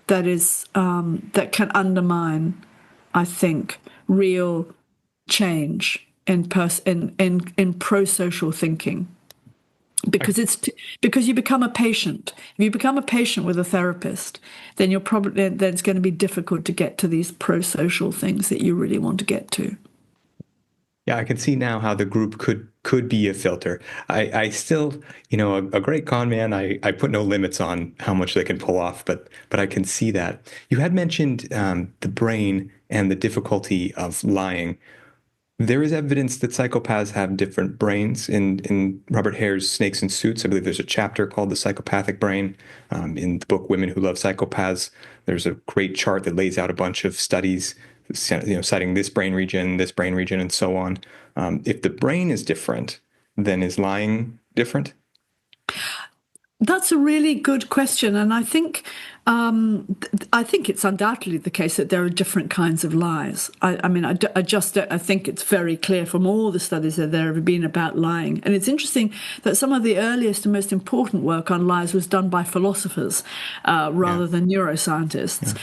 that is that can undermine, I think, real change in pro-social thinking. Because you become a patient. If you become a patient with a therapist, then then it's going to be difficult to get to these pro-social things that you really want to get to. Yeah, I can see now how the group could be a filter. I still, a great con man, I put no limits on how much they can pull off, but I can see that. You had mentioned the brain and the difficulty of lying. There is evidence that psychopaths have different brains. In Robert Hare's Snakes and Suits, I believe there's a chapter called The Psychopathic Brain. In the book Women Who Love Psychopaths, there's a great chart that lays out a bunch of studies, citing this brain region, and so on. If the brain is different, then is lying different? That's a really good question, and I think it's undoubtedly the case that there are different kinds of lies. I think it's very clear from all the studies that there have been about lying, and it's interesting that some of the earliest and most important work on lies was done by philosophers rather than neuroscientists,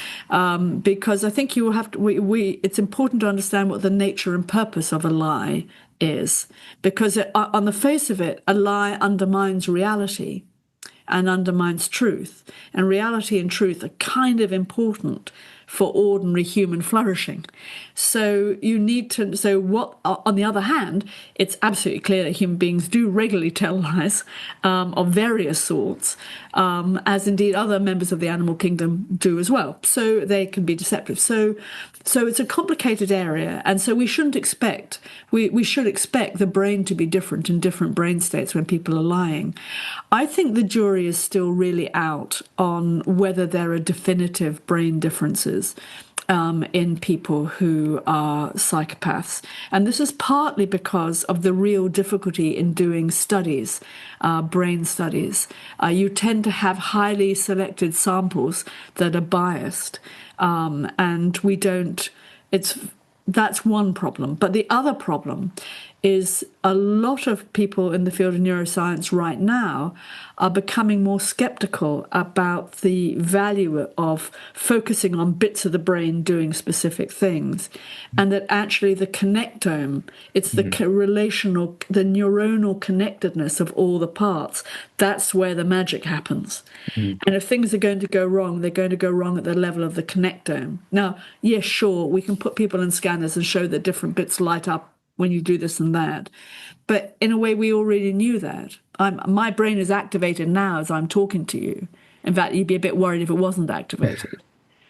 because I think you will have to. It's important to understand what the nature and purpose of a lie is, because on the face of it, a lie undermines reality and undermines truth. And reality and truth are kind of important for ordinary human flourishing. So on the other hand, it's absolutely clear that human beings do regularly tell lies of various sorts, as indeed other members of the animal kingdom do as well. So they can be deceptive. So it's a complicated area, and so we should expect the brain to be different in different brain states when people are lying. I think the jury is still really out on whether there are definitive brain differences in people who are psychopaths. And this is partly because of the real difficulty in doing studies, brain studies. You tend to have highly selected samples that are biased, and we don't. That's one problem. But the other problem is a lot of people in the field of neuroscience right now are becoming more skeptical about the value of focusing on bits of the brain doing specific things, and that actually the connectome, it's the the neuronal connectedness of all the parts, that's where the magic happens. And if things are going to go wrong, they're going to go wrong at the level of the connectome. Now, yes, sure, we can put people in scanners and show that different bits light up when you do this and that. But in a way, we already knew that. My brain is activated now as I'm talking to you. In fact, you'd be a bit worried if it wasn't activated.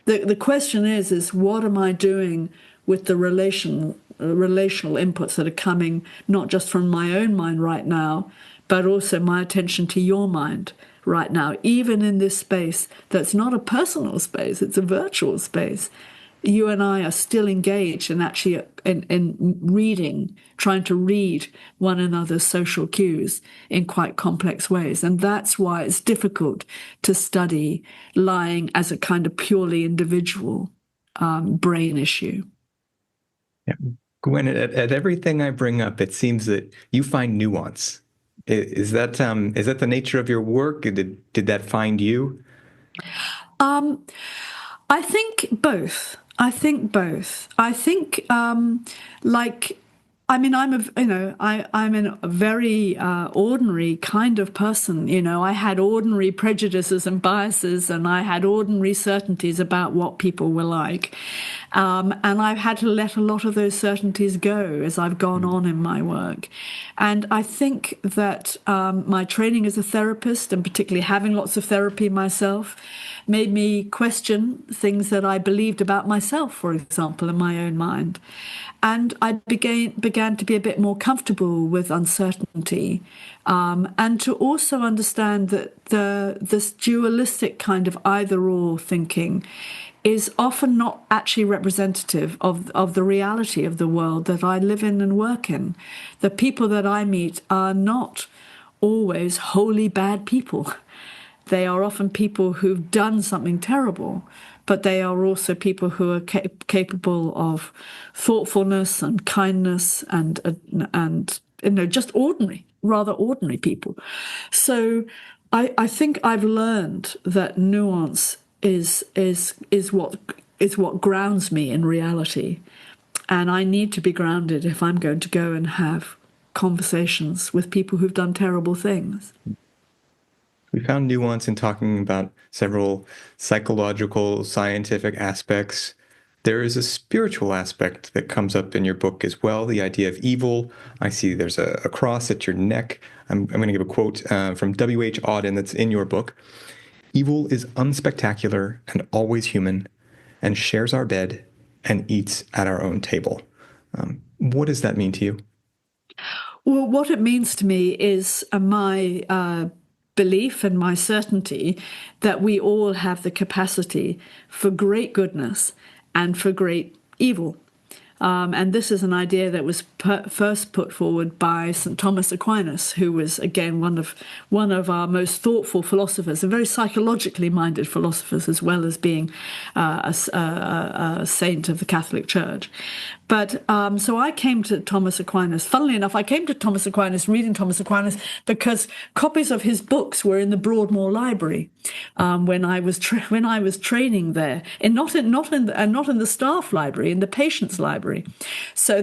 The question is what am I doing with the relational inputs that are coming not just from my own mind right now, but also my attention to your mind right now, even in this space that's not a personal space, it's a virtual space. You and I are still engaged in actually in reading, trying to read one another's social cues in quite complex ways. And that's why it's difficult to study lying as a kind of purely individual brain issue. Yeah. Gwen, at everything I bring up, it seems that you find nuance. Is that the nature of your work? Did that find you? I think both. I think, I'm a very ordinary kind of person. I had ordinary prejudices and biases, and I had ordinary certainties about what people were like. And I've had to let a lot of those certainties go as I've gone on in my work. And I think that my training as a therapist, and particularly having lots of therapy myself, made me question things that I believed about myself, for example, in my own mind. And I began to be a bit more comfortable with uncertainty, and to also understand that this dualistic kind of either-or thinking is often not actually representative of the reality of the world that I live in and work in. The people that I meet are not always wholly bad people. They are often people who've done something terrible, but they are also people who are capable of thoughtfulness and kindness and just rather ordinary people. So I think I've learned that nuance is what grounds me in reality, and I need to be grounded if I'm going to go and have conversations with people who've done terrible things. We found nuance in talking about several psychological, scientific aspects. There is a spiritual aspect that comes up in your book as well, the idea of evil. I see there's a cross at your neck. I'm going to give a quote from W.H. Auden that's in your book. Evil is unspectacular and always human, and shares our bed and eats at our own table. What does that mean to you? Well, what it means to me is my belief and my certainty that we all have the capacity for great goodness and for great evil. And this is an idea that was first put forward by St. Thomas Aquinas, who was, again, one of our most thoughtful philosophers, and very psychologically minded philosophers, as well as being a saint of the Catholic Church. But so I came to Thomas Aquinas. Funnily enough, I came to Thomas Aquinas, reading Thomas Aquinas, because copies of his books were in the Broadmoor Library when I was training there, and not in the staff library, in the patients' library. So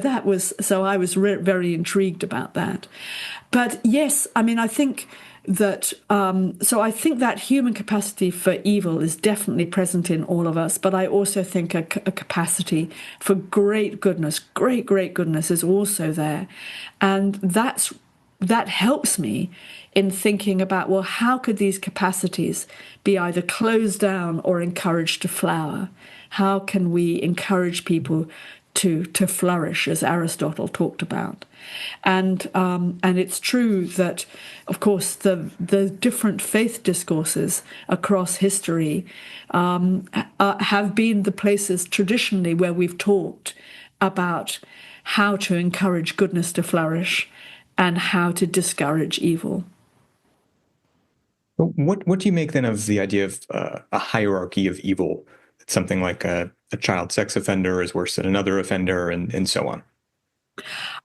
I was very intrigued about that. But yes, I mean, I think that I think that human capacity for evil is definitely present in all of us, but I also think a capacity for great goodness is also there. And that helps me in thinking about, well, how could these capacities be either closed down or encouraged to flower? How can we encourage people to flourish, as Aristotle talked about? And it's true that, of course, the different faith discourses across history have been the places traditionally where we've talked about how to encourage goodness to flourish and how to discourage evil. What do you make then of the idea of a hierarchy of evil? Something like a child sex offender is worse than another offender, and so on.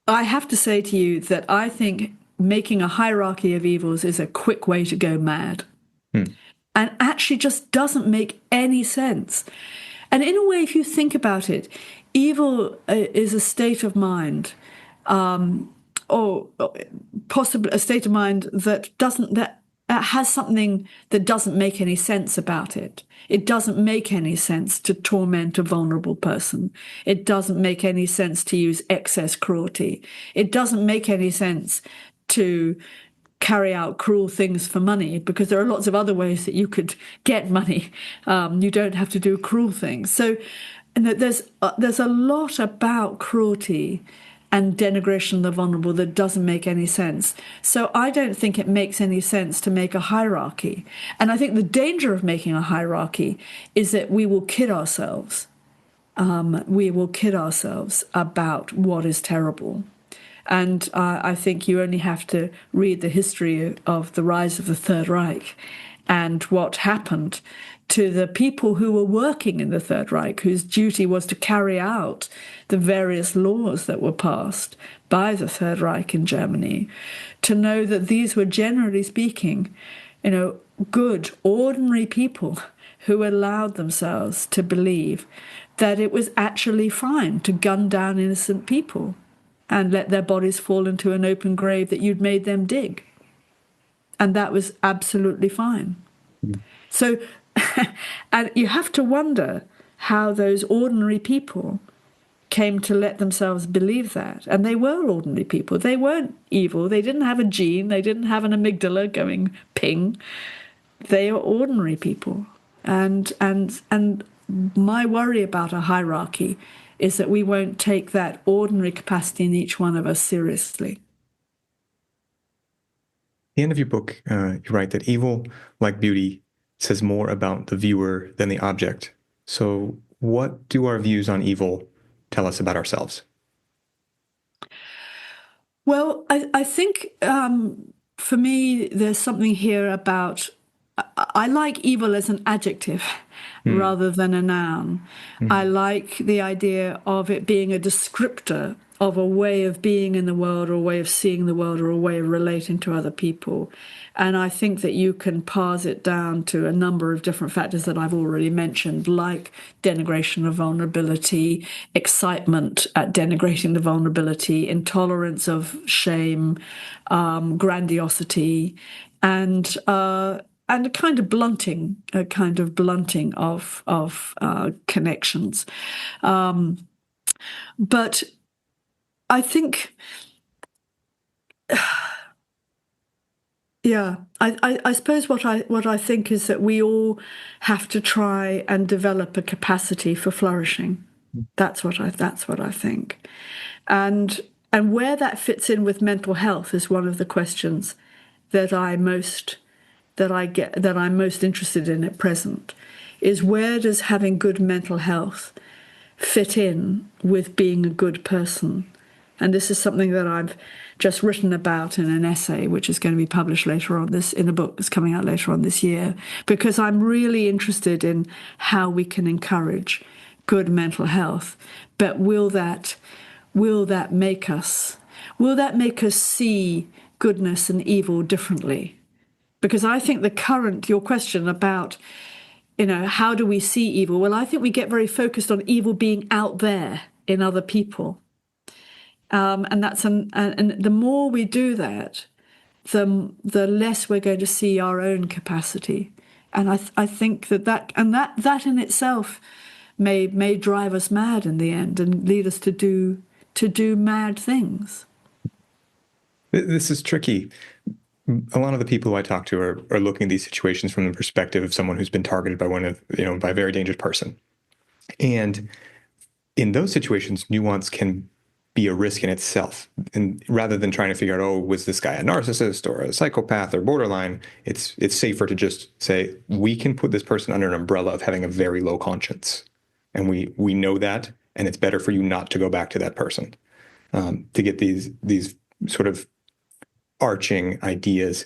I have to say to you that I think making a hierarchy of evils is a quick way to go mad. And actually just doesn't make any sense. And in a way, if you think about it, evil is a state of mind, or possibly a state of mind that has something that doesn't make any sense about it. It doesn't make any sense to torment a vulnerable person. It doesn't make any sense to use excess cruelty. It doesn't make any sense to carry out cruel things for money, because there are lots of other ways that you could get money. You don't have to do cruel things. So there's a lot about cruelty and denigration of the vulnerable that doesn't make any sense. So I don't think it makes any sense to make a hierarchy. And I think the danger of making a hierarchy is that we will kid ourselves. We will kid ourselves about what is terrible. And I think you only have to read the history of the rise of the Third Reich and what happened to the people who were working in the Third Reich, whose duty was to carry out the various laws that were passed by the Third Reich in Germany, to know that these were, generally speaking, good, ordinary people who allowed themselves to believe that it was actually fine to gun down innocent people and let their bodies fall into an open grave that you'd made them dig. And that was absolutely fine. So, and you have to wonder how those ordinary people came to let themselves believe that. And they were ordinary people. They weren't evil. They didn't have a gene. They didn't have an amygdala going ping. They are ordinary people. And my worry about a hierarchy is that we won't take that ordinary capacity in each one of us seriously. At the end of your book, you write that evil, like beauty, says more about the viewer than the object. So what do our views on evil tell us about ourselves? Well, I think for me, there's something here about, I like evil as an adjective rather than a noun. I like the idea of it being a descriptor of a way of being in the world, or a way of seeing the world, or a way of relating to other people. And I think that you can parse it down to a number of different factors that I've already mentioned, like denigration of vulnerability, excitement at denigrating the vulnerability, intolerance of shame, grandiosity, and a kind of blunting of connections. But I think, yeah, I suppose what I think is that we all have to try and develop a capacity for flourishing. That's what I think. And where that fits in with mental health is one of the questions that I'm most interested in at present, is where does having good mental health fit in with being a good person? And this is something that I've just written about in an essay, which is going to be published later on in a book that's coming out later on this year, because I'm really interested in how we can encourage good mental health. But will that make us see goodness and evil differently? Because I think your question about, how do we see evil? Well, I think we get very focused on evil being out there in other people. And the more we do that, the less we're going to see our own capacity. And I think that in itself may drive us mad in the end and lead us to do mad things. This is tricky. A lot of the people who I talk to are looking at these situations from the perspective of someone who's been targeted by by a very dangerous person. And in those situations, nuance can be a risk in itself. And rather than trying to figure out, was this guy a narcissist or a psychopath or borderline, it's safer to just say, we can put this person under an umbrella of having a very low conscience. And we know that, and it's better for you not to go back to that person, to get these sort of arching ideas.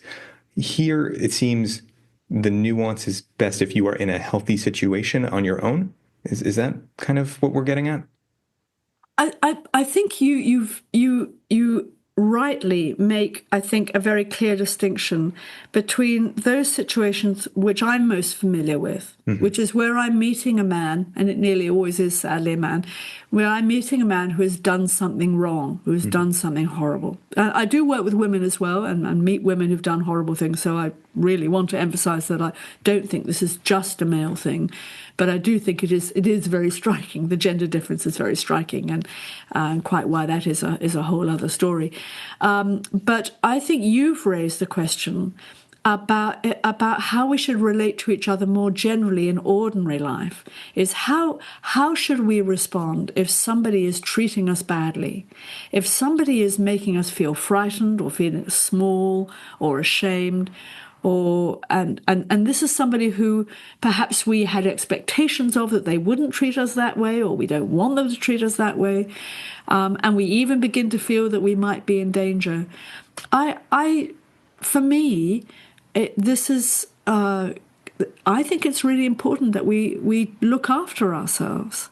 Here, it seems the nuance is best if you are in a healthy situation on your own. Is that kind of what we're getting at? I think you rightly make, I think, a very clear distinction between those situations which I'm most familiar with, which is where I'm meeting a man, and it nearly always is, sadly, a man, where I'm meeting a man who has done something wrong, who has done something horrible. I do work with women as well, and meet women who've done horrible things, so I really want to emphasize that I don't think this is just a male thing, but I do think it is very striking. The gender difference is very striking, and quite why that is a whole other story. But I think you've raised the question about how we should relate to each other more generally in ordinary life. Is how should we respond if somebody is treating us badly, if somebody is making us feel frightened or feeling small or ashamed, and this is somebody who perhaps we had expectations of, that they wouldn't treat us that way, or we don't want them to treat us that way, and we even begin to feel that we might be in danger. For me, I think it's really important that we look after ourselves.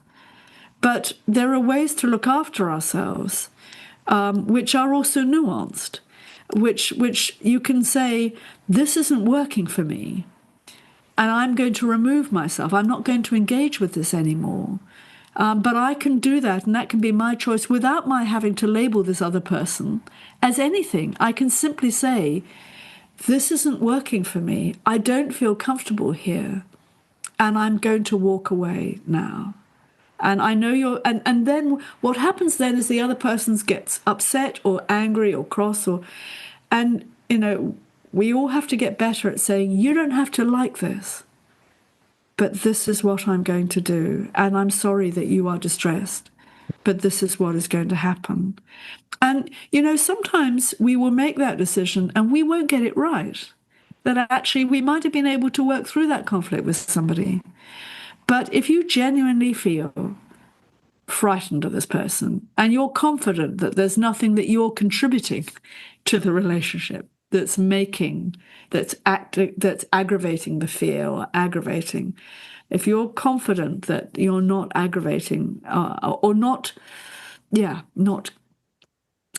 But there are ways to look after ourselves which are also nuanced, which you can say, this isn't working for me, and I'm going to remove myself. I'm not going to engage with this anymore. But I can do that, and that can be my choice without my having to label this other person as anything. I can simply say, this isn't working for me. I don't feel comfortable here, and I'm going to walk away now. And I know and then what happens then is the other person gets upset or angry or cross, and we all have to get better at saying, you don't have to like this, but this is what I'm going to do. And I'm sorry that you are distressed, but this is what is going to happen. And, sometimes we will make that decision and we won't get it right. That actually we might have been able to work through that conflict with somebody. But if you genuinely feel frightened of this person and you're confident that there's nothing that you're contributing to the relationship that's aggravating the fear or aggravating, if you're confident that you're not aggravating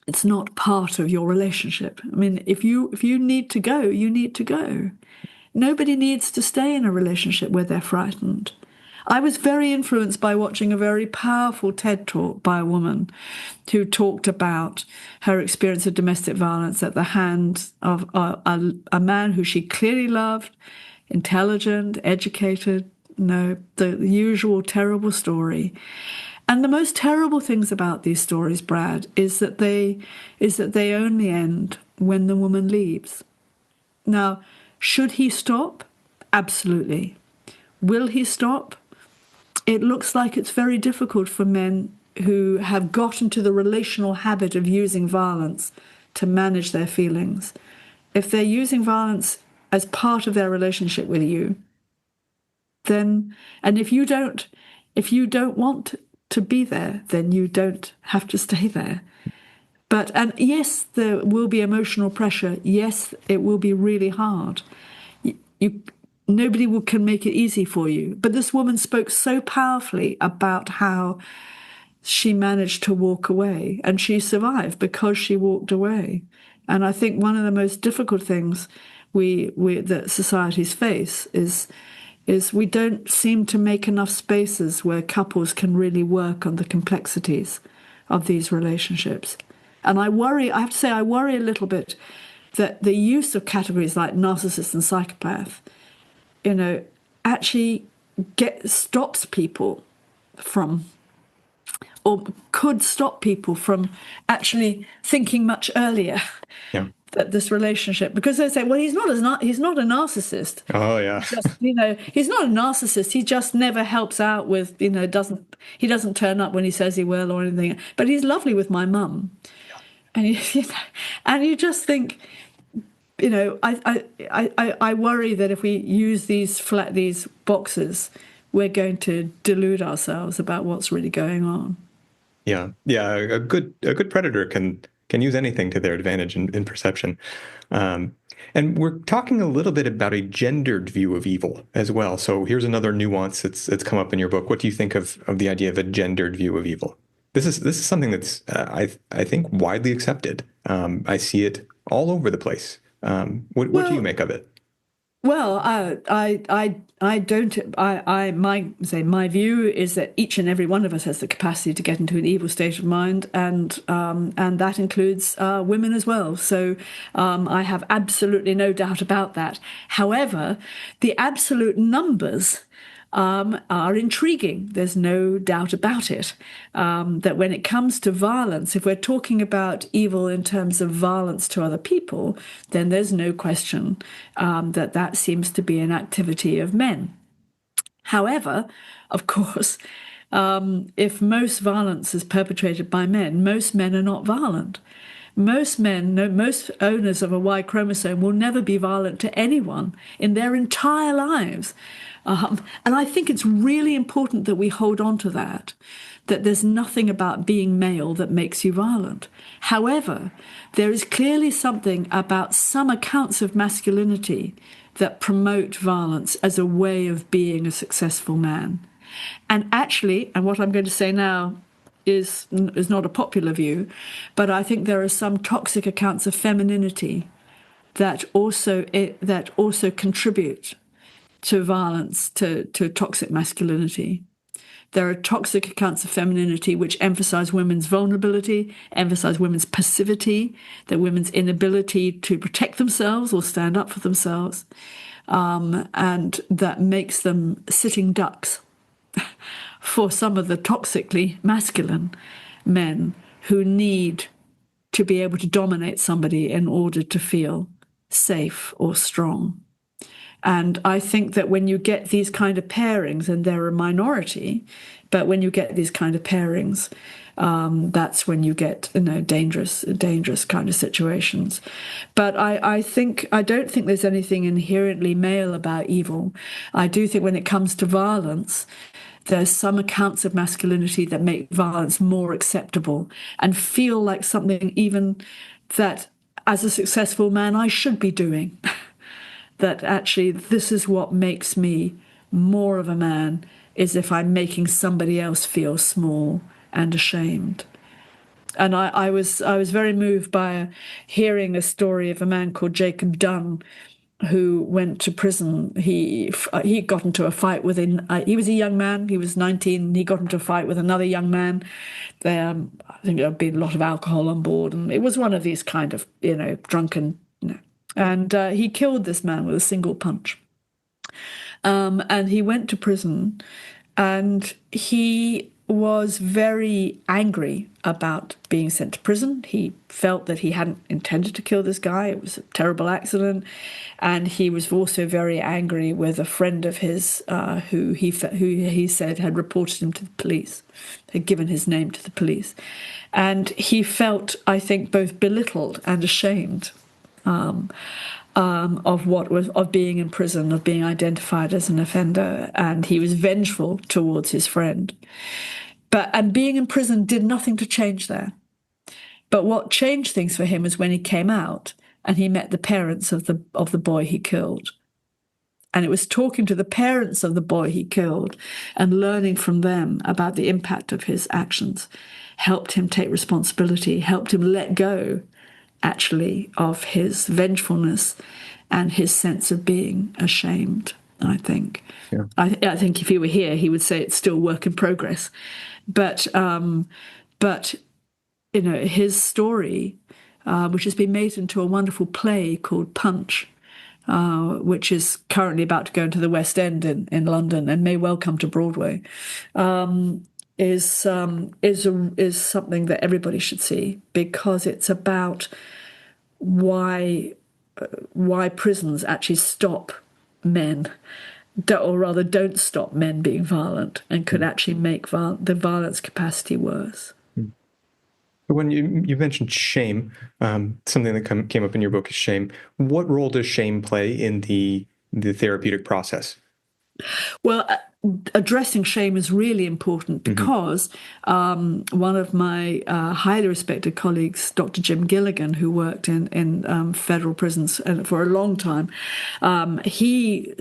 it's not part of your relationship. I mean, if you need to go, you need to go. Nobody needs to stay in a relationship where they're frightened. I was very influenced by watching a very powerful TED talk by a woman who talked about her experience of domestic violence at the hands of a man who she clearly loved, intelligent, educated, the usual terrible story. And the most terrible things about these stories, Brad, is that they only end when the woman leaves. Now, should he stop? Absolutely. Will he stop? It looks like it's very difficult for men who have got into the relational habit of using violence to manage their feelings, if they're using violence as part of their relationship with you, then, and if you don't want to be there, then you don't have to stay there. But, and yes, there will be emotional pressure. Yes, it will be really hard. Nobody can make it easy for you. But this woman spoke so powerfully about how she managed to walk away, and she survived because she walked away. And I think one of the most difficult things that societies face is we don't seem to make enough spaces where couples can really work on the complexities of these relationships. And I have to say, I worry a little bit that the use of categories like narcissist and psychopath, actually stops people from, or could stop people from actually thinking much earlier. Yeah. That this relationship, because they say, well, he's not a narcissist. Oh yeah. He's not a narcissist. He just never helps out with, he doesn't turn up when he says he will or anything. But he's lovely with my mum. And and you just think, I worry that if we use these boxes, we're going to delude ourselves about what's really going on. Yeah. A good predator can use anything to their advantage in perception. And we're talking a little bit about a gendered view of evil as well. So here's another nuance that's come up in your book. What do you think of the idea of a gendered view of evil? This is something that's I think widely accepted. I see it all over the place. What do you make of it? Well, my view is that each and every one of us has the capacity to get into an evil state of mind, and that includes women as well. So I have absolutely no doubt about that. However, the absolute numbers are intriguing. There's no doubt about it. That when it comes to violence, if we're talking about evil in terms of violence to other people, then there's no question that seems to be an activity of men. However, of course, if most violence is perpetrated by men, most men are not violent. Most owners of a Y chromosome will never be violent to anyone in their entire lives. And I think it's really important that we hold on to that there's nothing about being male that makes you violent. However, there is clearly something about some accounts of masculinity that promote violence as a way of being a successful man. And actually, and what I'm going to say now is not a popular view, but I think there are some toxic accounts of femininity that also contribute to violence, to toxic masculinity. There are toxic accounts of femininity which emphasize women's vulnerability, emphasize women's passivity, that women's inability to protect themselves or stand up for themselves, and that makes them sitting ducks for some of the toxically masculine men who need to be able to dominate somebody in order to feel safe or strong. And I think that when you get these kind of pairings, and they're a minority, but when you get these kind of pairings, that's when you get dangerous kind of situations. But I don't think there's anything inherently male about evil. I do think when it comes to violence, there's some accounts of masculinity that make violence more acceptable and feel like something even that, as a successful man, I should be doing. That actually this is what makes me more of a man, is if I'm making somebody else feel small and ashamed. And I was very moved by hearing a story of a man called Jacob Dunn, who went to prison. He got into a fight with he was a young man, he was 19, he got into a fight with another young man. I think there had been a lot of alcohol on board, and it was one of these kind of, drunken, and he killed this man with a single punch. And he went to prison, and he was very angry about being sent to prison. He felt that he hadn't intended to kill this guy. It was a terrible accident. And he was also very angry with a friend of his who he said had reported him to the police, had given his name to the police. And he felt, I think, both belittled and ashamed of being in prison, of being identified as an offender, and he was vengeful towards his friend. And being in prison did nothing to change that. But what changed things for him is when he came out and he met the parents of the boy he killed. And it was talking to the parents of the boy he killed and learning from them about the impact of his actions helped him take responsibility, helped him let go, actually, of his vengefulness and his sense of being ashamed, I think. Yeah. I think if he were here, he would say it's still work in progress. But you know, his story, which has been made into a wonderful play called Punch, which is currently about to go into the West End in London and may well come to Broadway, is something that everybody should see, because it's about why prisons actually stop men, or rather don't stop men being violent, and could actually make the violence capacity worse. When you mentioned shame, something that came up in your book is shame. What role does shame play in the therapeutic process? Well, addressing shame is really important because one of my highly respected colleagues, Dr. Jim Gilligan, who worked in federal prisons for a long time, he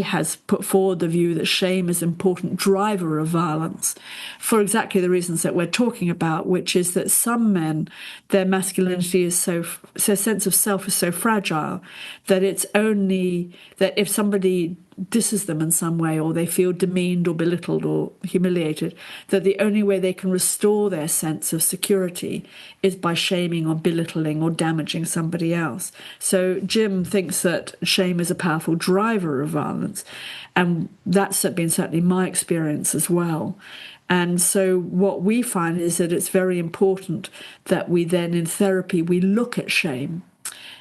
has put forward the view that shame is an important driver of violence for exactly the reasons that we're talking about, which is that some men, their masculinity is their sense of self is so fragile that it's only that if somebody disses them in some way, or they feel demeaned or belittled or humiliated, that the only way they can restore their sense of security is by shaming or belittling or damaging somebody else. So Jim thinks that shame is a powerful driver of violence, and that's been certainly my experience as well. And so what we find is that it's very important that we then in therapy, we look at shame.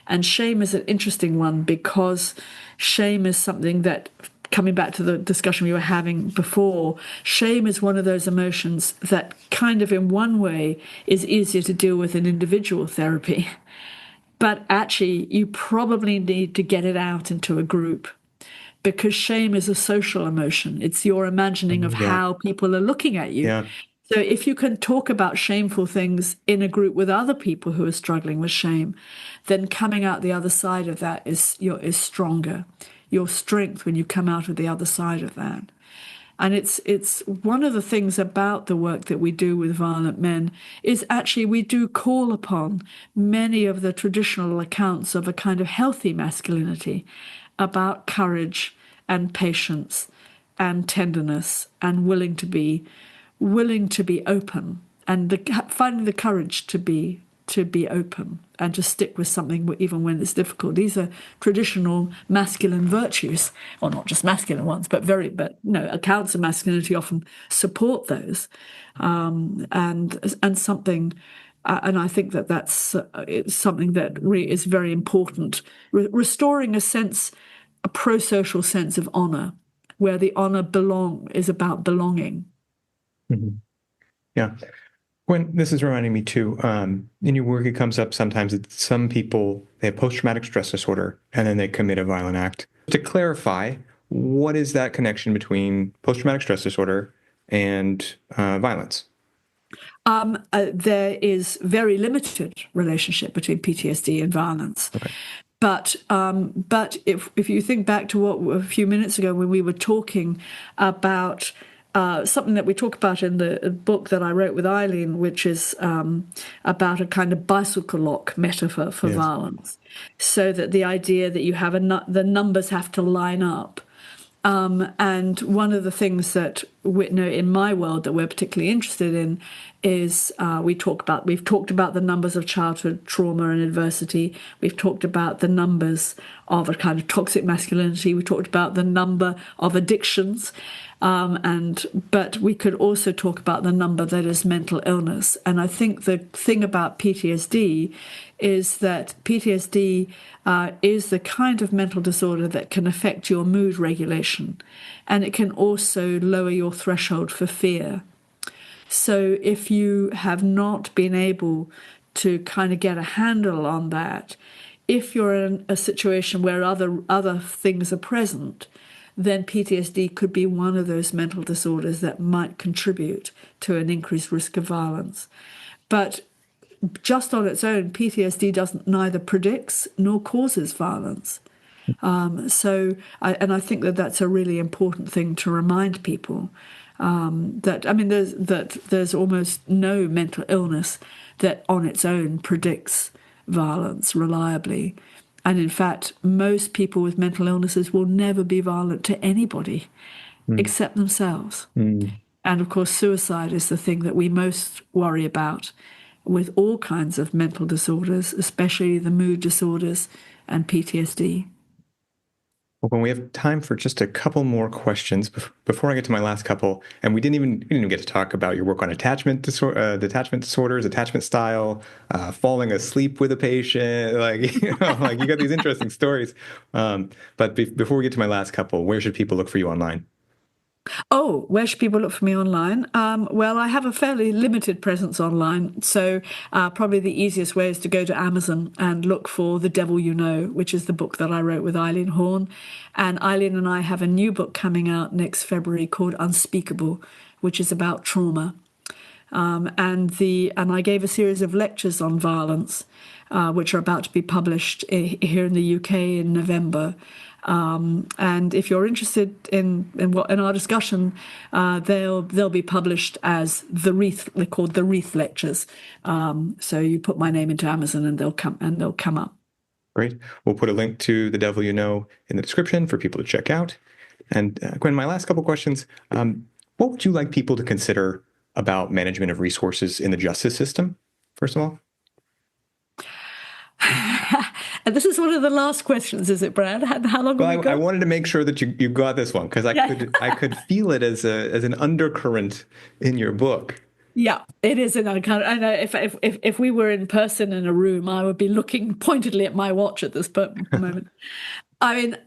And shame is an interesting one, because shame is something that, coming back to the discussion we were having before, shame is one of those emotions that kind of in one way is easier to deal with in individual therapy. But actually, you probably need to get it out into a group, because shame is a social emotion. It's your imagining of how people are looking at you. Yeah. So if you can talk about shameful things in a group with other people who are struggling with shame, then coming out the other side of that is stronger. Your strength when you come out of the other side of that. And it's one of the things about the work that we do with violent men is actually we do call upon many of the traditional accounts of a kind of healthy masculinity, about courage and patience and tenderness and willing to be open, and finding the courage to be open and to stick with something even when it's difficult. These are traditional masculine virtues, or not just masculine ones, but accounts of masculinity often support those, and something. And I think that's it's something that really is very important. Restoring a pro-social sense of honor, where the honor is about belonging. Mm-hmm. Yeah. Gwen, this is reminding me too, in your work, it comes up sometimes that some people, they have post-traumatic stress disorder and then they commit a violent act. To clarify, what is that connection between post-traumatic stress disorder and violence? There is very limited relationship between PTSD and violence. Okay. But if you think back to what a few minutes ago when we were talking about something that we talk about in the book that I wrote with Eileen, which is about a kind of bicycle lock metaphor for violence, so that the idea that you have the numbers have to line up. And one of the things that in my world that we're particularly interested in is we've talked about the numbers of childhood trauma and adversity. We've talked about the numbers of a kind of toxic masculinity. We talked about the number of addictions. But we could also talk about the number that is mental illness. And I think the thing about PTSD is that PTSD is the kind of mental disorder that can affect your mood regulation, and it can also lower your threshold for fear. So if you have not been able to kind of get a handle on that, if you're in a situation where other things are present, then PTSD could be one of those mental disorders that might contribute to an increased risk of violence. But just on its own, PTSD neither predicts nor causes violence. I think that that's a really important thing to remind people. There's almost no mental illness that on its own predicts violence reliably. And in fact, most people with mental illnesses will never be violent to anybody except themselves. And of course, suicide is the thing that we most worry about with all kinds of mental disorders, especially the mood disorders and PTSD. Well, when we have time for just a couple more questions before I get to my last couple, and we didn't even get to talk about your work on attachment disorders, attachment style, falling asleep with a patient, you got these interesting stories. But before we get to my last couple, where should people look for you online? Oh, where should people look for me online? Well, I have a fairly limited presence online, so probably the easiest way is to go to Amazon and look for The Devil You Know, which is the book that I wrote with Eileen Horn. And Eileen and I have a new book coming out next February called Unspeakable, which is about trauma. And I gave a series of lectures on violence, which are about to be published here in the UK in November. And if you're interested in our discussion, they'll be published as they're called the Wreath Lectures. So you put my name into Amazon and they'll come up. Great. We'll put a link to The Devil You Know in the description for people to check out. And Gwen, my last couple questions. What would you like people to consider about management of resources in the justice system, first of all? And this is one of the last questions, is it, Brad? How long have we got? I wanted to make sure that you got this one because I could feel it as an undercurrent in your book. Yeah, it is an undercurrent. I know if we were in person in a room, I would be looking pointedly at my watch at this moment. I mean,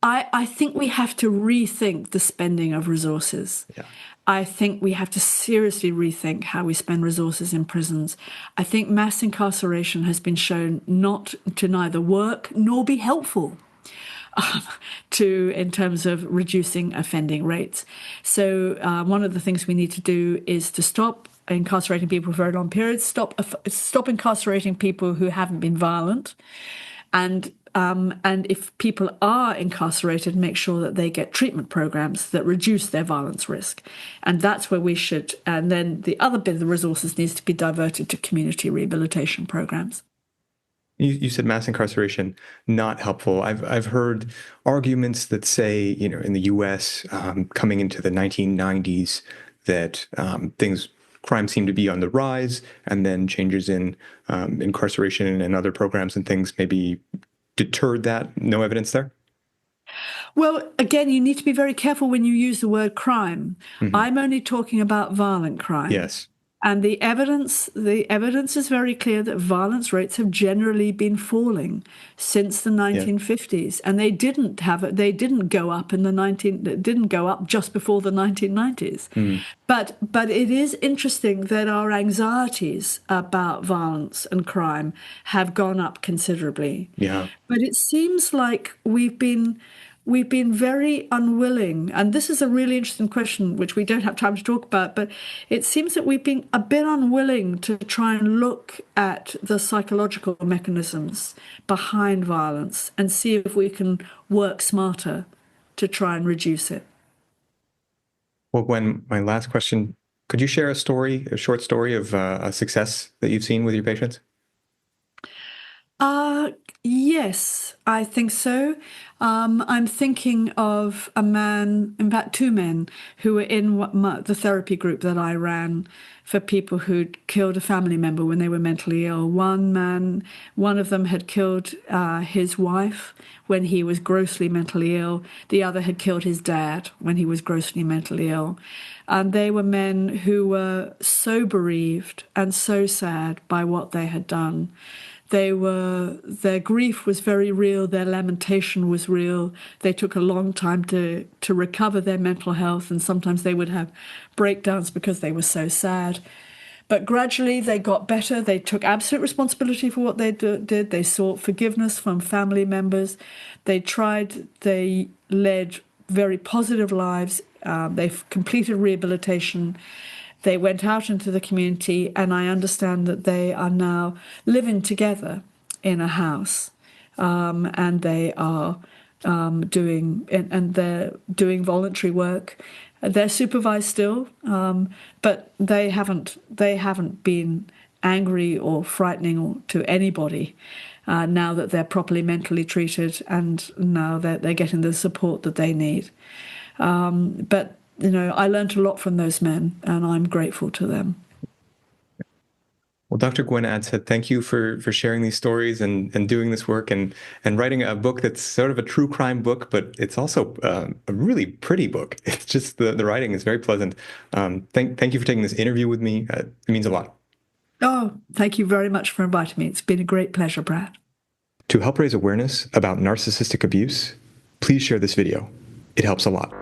I think we have to rethink the spending of resources. Yeah. I think we have to seriously rethink how we spend resources in prisons. I think mass incarceration has been shown not to neither work nor be helpful in terms of reducing offending rates. So one of the things we need to do is to stop incarcerating people for very long periods, stop incarcerating people who haven't been violent, and if people are incarcerated, make sure that they get treatment programs that reduce their violence risk. And that's where we should. And then the other bit of the resources needs to be diverted to community rehabilitation programs. You said mass incarceration not helpful. I've heard arguments that say, in the U.S. Coming into the 1990s, that crime seemed to be on the rise, and then changes in incarceration and other programs and things maybe deterred that. No evidence there? Well, again, you need to be very careful when you use the word crime. Mm-hmm. I'm only talking about violent crime. Yes. And the evidence is very clear that violence rates have generally been falling since the 1950s, and they didn't go up didn't go up just before the 1990s. Mm. But it is interesting that our anxieties about violence and crime have gone up considerably. Yeah. But it seems like we've been very unwilling, and this is a really interesting question, which we don't have time to talk about, but it seems that we've been a bit unwilling to try and look at the psychological mechanisms behind violence and see if we can work smarter to try and reduce it. Well, Gwen, my last question, could you share a short story of a success that you've seen with your patients? Uh, yes, I think so. I'm thinking of a man, in fact, two men who were in the therapy group that I ran for people who'd killed a family member when they were mentally ill. One of them had killed his wife when he was grossly mentally ill. The other had killed his dad when he was grossly mentally ill. And they were men who were so bereaved and so sad by what they had done. Their grief was very real, their lamentation was real. They took a long time to recover their mental health, and sometimes they would have breakdowns because they were so sad. But gradually they got better. They took absolute responsibility for what they did. They sought forgiveness from family members. They led very positive lives. They've completed rehabilitation. They went out into the community, and I understand that they are now living together in a house, and they are they're doing voluntary work. They're supervised still, but they haven't been angry or frightening to anybody now that they're properly mentally treated, and now that they're getting the support that they need. But I learned a lot from those men, and I'm grateful to them. Well, Dr. Gwen Adshead, thank you for sharing these stories and doing this work and writing a book that's sort of a true crime book, but it's also a really pretty book. It's just the writing is very pleasant. Thank you for taking this interview with me. It means a lot. Oh, thank you very much for inviting me. It's been a great pleasure, Brad. To help raise awareness about narcissistic abuse, please share this video. It helps a lot.